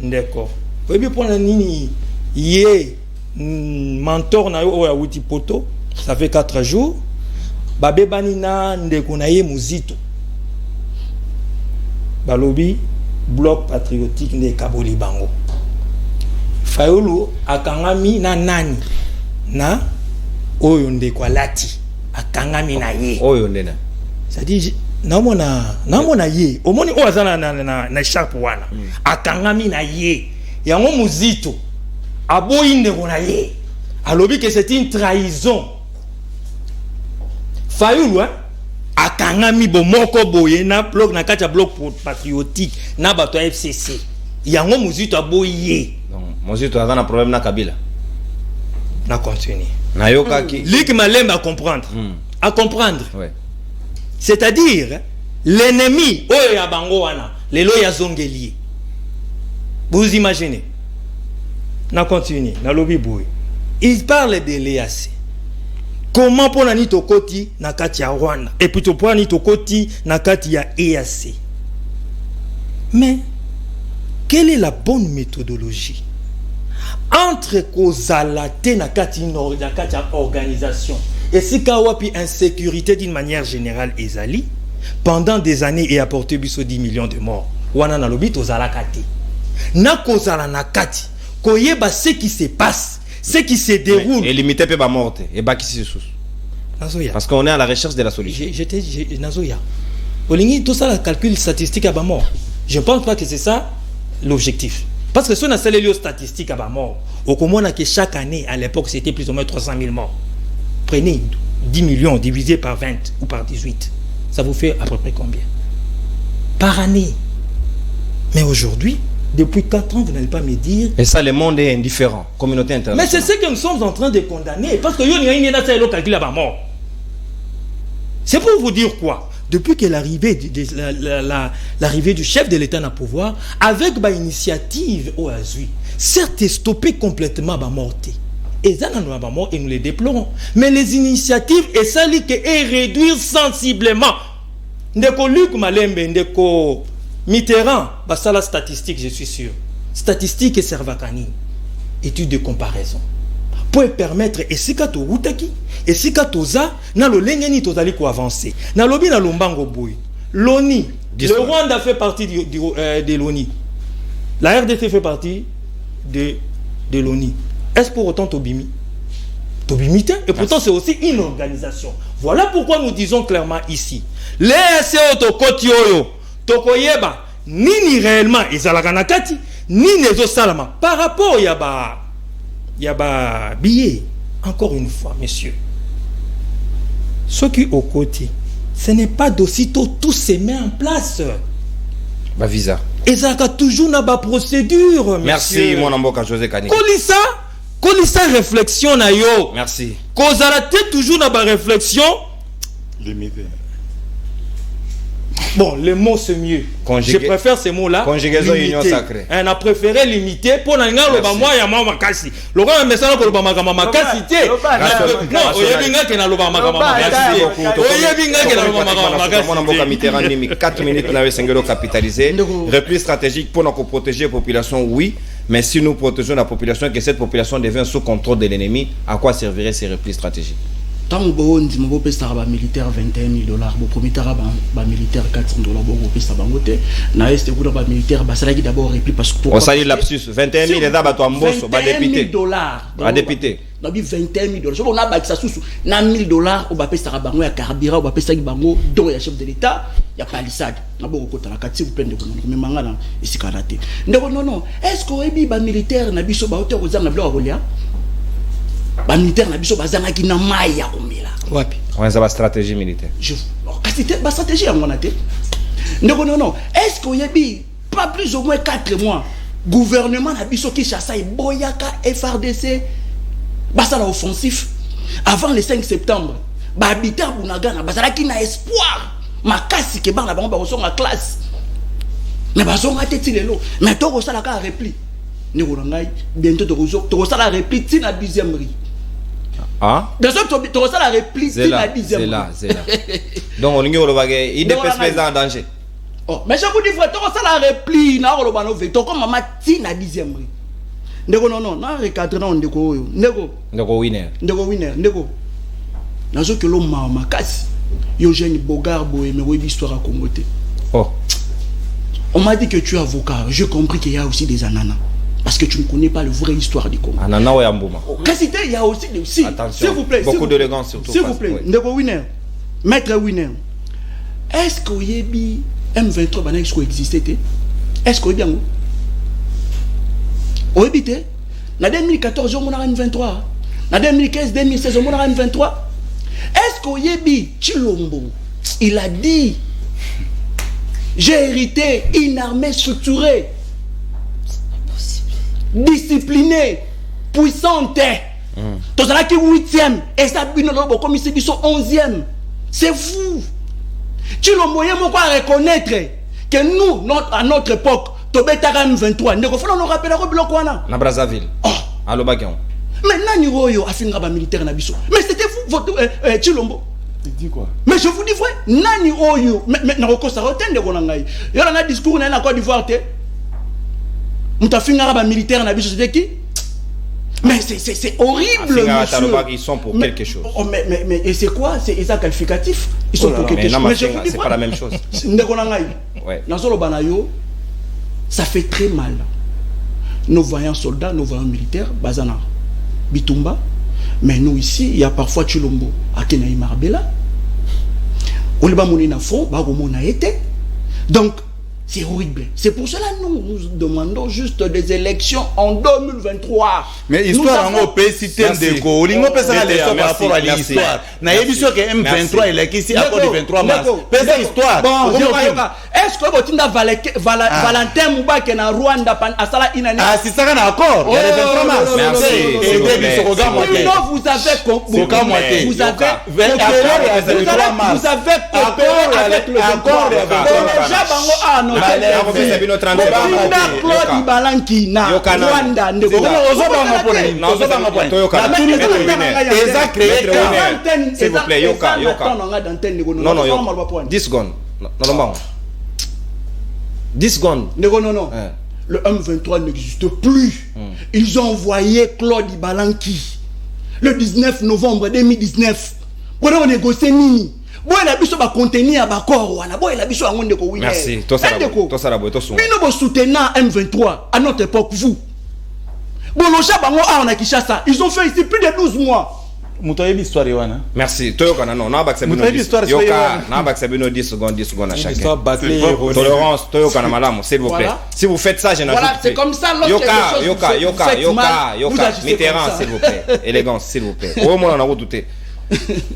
D'accord. Vous pouvez prendre nini yé mentor na yo ya wuti poto, ça fait 4 jours. Babe banina ndeko na ye muzito. Balobi bloc patriotique ne kaboli bango. Fayulu akangami na nani na oyo ndeko lati akangami na ye. Oyo ndena. C'est-à-dire namona ye omoni o azana na sharp wana akangami na ye yango muzito aboyi ndeko na ye alobi que c'est une trahison. Fayulu akangami bomoko boye na bloc na kati ya bloc patriotique na bato ya FCC yango muzito aboyi ye. Donc muzito azana problème na Kabila. Na continue. Na yoka ki Lik Malembe à comprendre. À comprendre. Ouais. C'est-à-dire, l'ennemi, oyo ya bango wana, lelo ya zongelier. Vous imaginez? Na continue, na lobby boy. Il parle de l'EAC. Comment pour nani tokoti na kati ya Rwanda et puis pour nani tokoti na kati ya EAC. Mais quelle est la bonne méthodologie entre kozalate na kati ya organisation et si kawapi insécurité d'une manière générale ezali pendant des années et apporté biso 10 millions de morts wana na lobi tozala kati na kozala na kati koyeba ce qui se passe, ce qui se déroule et limiter pe ba morte et ba kisi sous nazoya parce qu'on est à la recherche de la solution. J'étais nazoya olingi tout ça la calcul statistique à ba mort. Je pense pas que c'est ça l'objectif. Parce que si on a celle statistique à ba mort, au moins que chaque année à l'époque c'était plus ou moins 300 000 morts. Prenez 10 millions divisé par 20 ou par 18. Ça vous fait à peu près combien? Par année. Mais aujourd'hui, depuis 4 ans, vous n'allez pas me dire... Et ça, le monde est indifférent. Communauté internationale. Mais c'est ce que nous sommes en train de condamner. Parce que c'est pour vous dire quoi? Depuis que l'arrivée du chef de l'État à pouvoir, avec l'initiative au Azui, certes stoppé complètement la mort. Et ça, et nous les déplorons. Mais les initiatives, et ça, et réduire sensiblement. Ndeko Luc Malembe, Ndeko Mitterrand, ça la statistique, je suis sûr. Statistique et Servakani. Étude de comparaison. Pour permettre, et si kato Wutaki, et si kato za, na lo lengeni totali ko avancer. Na lobi na lombango boy. L'ONI, le Rwanda fait partie de l'ONI. La RDC fait partie de l'ONI. Est-ce pour autant Tobimi? Tobimité. Et pourtant, c'est aussi une organisation. Voilà pourquoi nous disons clairement ici. Les SEO Tokotioyo, Tokoyeba, ni réellement, Izalaganakati, ni Nezo Salama. Par rapport à Yaba billet, encore une fois, messieurs. Ce qui au côté, ce n'est pas d'aussitôt tout se met en place. Bah, visa. Et ça a toujours une procédure. Merci, mon amboka José Kani. Kolisa réflexion na yo. Merci. Kozalate toujours na ba réflexion limité. Bon, le mot c'est mieux. Je préfère ces mots-là. Conjugaison union sacrée. On a préféré limiter pour n'anga le ba moi ya mama kasi. Le grand message ko le ba mama kasi té. Non, oyebinga ke na lo ba mama kasi. Oyebinga ke na lo ba mama kasi. Mon amboka Mitterrand ni 4 minutes na sengelo capitaliser. Repli stratégique pour nous protéger la population, oui. Mais si nous protégeons la population et que cette population devient sous contrôle de l'ennemi, à quoi serviraient ces replis stratégiques? Tant que vous avez militaire $21 000, vous promettez militaire $400, vous payez bangote. Na est vous avez militaire qui d'abord repli parce que on salue lapsus 21 000 les d'abord amboso ba député $21 ba député. Na bi $21 000. So on a ba ça sous na $1 000 on va payer ça bango ya carburant, on va payer ça bango donc ya chef de l'état, ya palissade. Na bo ko tala kati vous plein de kono mais mangala ici karaté. Non. Est-ce que ebi ba militaire na biso ba hauteur aux armes na blo rolia? Ba militaire na biso bazanga ki na mai ya komela. Wapi? On a une stratégie militaire. C'était ma stratégie à mon athée. Non. Est-ce qu'il y a pas plus ou moins 4 mois, gouvernement na biso ki chassa et boyaka FRDC, basa la offensif avant le 5 septembre. Ba habitant Bunagana, basala ki na espoir. Makasi ke ba na bango ba osonga classe. Mais bazonga teti lelo, mais to ko sala ka repli. Ni ko ngai bientôt to sala repli ti na 10e ri. Ah? Bien sûr, tu as la réplique de la 10e. C'est là. Donc, on ignore le bagage. Il dépêche les en danger. Oh, mais je vous dis, tu as la réplique, tu as la réplique, tu as comme maman, tu as la 10e. Non, recadre, non, Ndeko winner. Dans ce que l'homme m'a cassé, Eugène Bogard, mais oui, l'histoire à Congo. Oh. On m'a dit que tu es avocat. J'ai compris qu'il y a aussi des ananas. Parce que tu ne connais pas la vraie histoire du Congo. Anana ou Yambouma. Kassité, il y a aussi des... Attention, s'il vous plaît. Beaucoup d'élégance surtout. S'il vous plaît. Ndeko Winner. Maître Winner. Est-ce qu'il y a un M23 qui existait? Est-ce qu'il y a un... Au habité, en 2014, on a un M23. En 2015, 2016, on a un M23. Est-ce qu'il y a un Chilombo? Il a dit, j'ai hérité une armée structurée, disciplinée, puissante. Tout ça qui est 8e et ça comme ici ils sont 11e. C'est fou. Tu le moyen pourquoi reconnaître que nous à notre époque Tobetara M23 ne faut nous rappeler au bloc wana na Brazzaville. Oh, à Lobakion. Maintenant nous royo afinga ba militaire na biso. Mais c'était fou votre Chilombo. Tu dis quoi? Mais je vous dis vrai, nani oyo mais na ko sa rotende ko na ngai. Yo na discours na Côte d'Ivoire te. Mutafinga ba militaire na biso c'était qui? Mais c'est horrible, monsieur. Ils sont pour quelque chose. Oh, mais et c'est quoi? C'est ça qualificatif? Ils sont pour quelque chose. Mais c'est pas la même chose. Ouais. Ça fait très mal. Nos voyants soldats, nos voyants militaires, Bazana, Bitumba. Mais nous ici, il y a parfois Chilombo, Akenaï Marbella. Oliba Mounina Fond, Bagomona été. Donc, C'est horrible. C'est pour cela que nous demandons juste des élections en 2023. Mais l'histoire en pays, si tu es déco, il n'y a pas de par rapport à l'histoire. N'a pas dit que M23 est là, ici, à cause du 23 mars. C'est histoire. Bon, est-ce que vous Valentin Mouba qui est en Rwanda, à Sala Inani? Ah, c'est ça qu'on a accord. Il y a le 23 mars. Merci. Vous avez compris. Vous avez vous avez avec le 23 mars. Claude Balanki na Rwanda ndeko s'il vous plaît, Yoka. Non, non, 10 secondes. Non. 10 secondes. Non. Le M23 n'existe plus. Ils ont envoyé Claude Balanki le 19 novembre 2019. Pour négocier Nini. Merci. Toi, ça la boîte. Nous soutenons M23 à notre époque, vous. Ils ont fait ici plus de 12 mois. Merci. Non, Yoka, 10 secondes à chacun. Tolérance, s'il vous plaît. Si vous faites ça, je n'ajoute plus. C'est comme ça. Yoka, Mitterrand, s'il vous plaît. Élégance, s'il vous plaît. Au moins, on a redouté.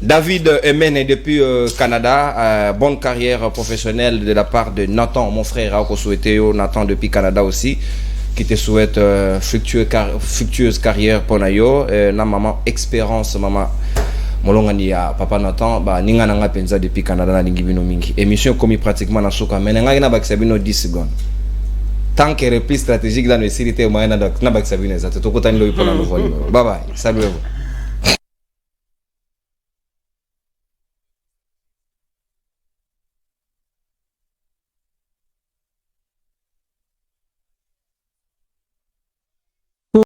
David Emene depuis Canada, bonne carrière professionnelle de la part de Nathan, mon frère, Nathan depuis Canada aussi, qui te souhaite fructueuse carrière pour Nayo, na maman expérience maman molongani ya papa Nathan ba ninga nanga penza depuis Canada na lingibino mingi émission comme pratiquement na soka mais nga na bakisabino 10 secondes tant que repli stratégique dans le série té moyen na bakisabino za to kotani lo pour la nouvelle bye bye salut.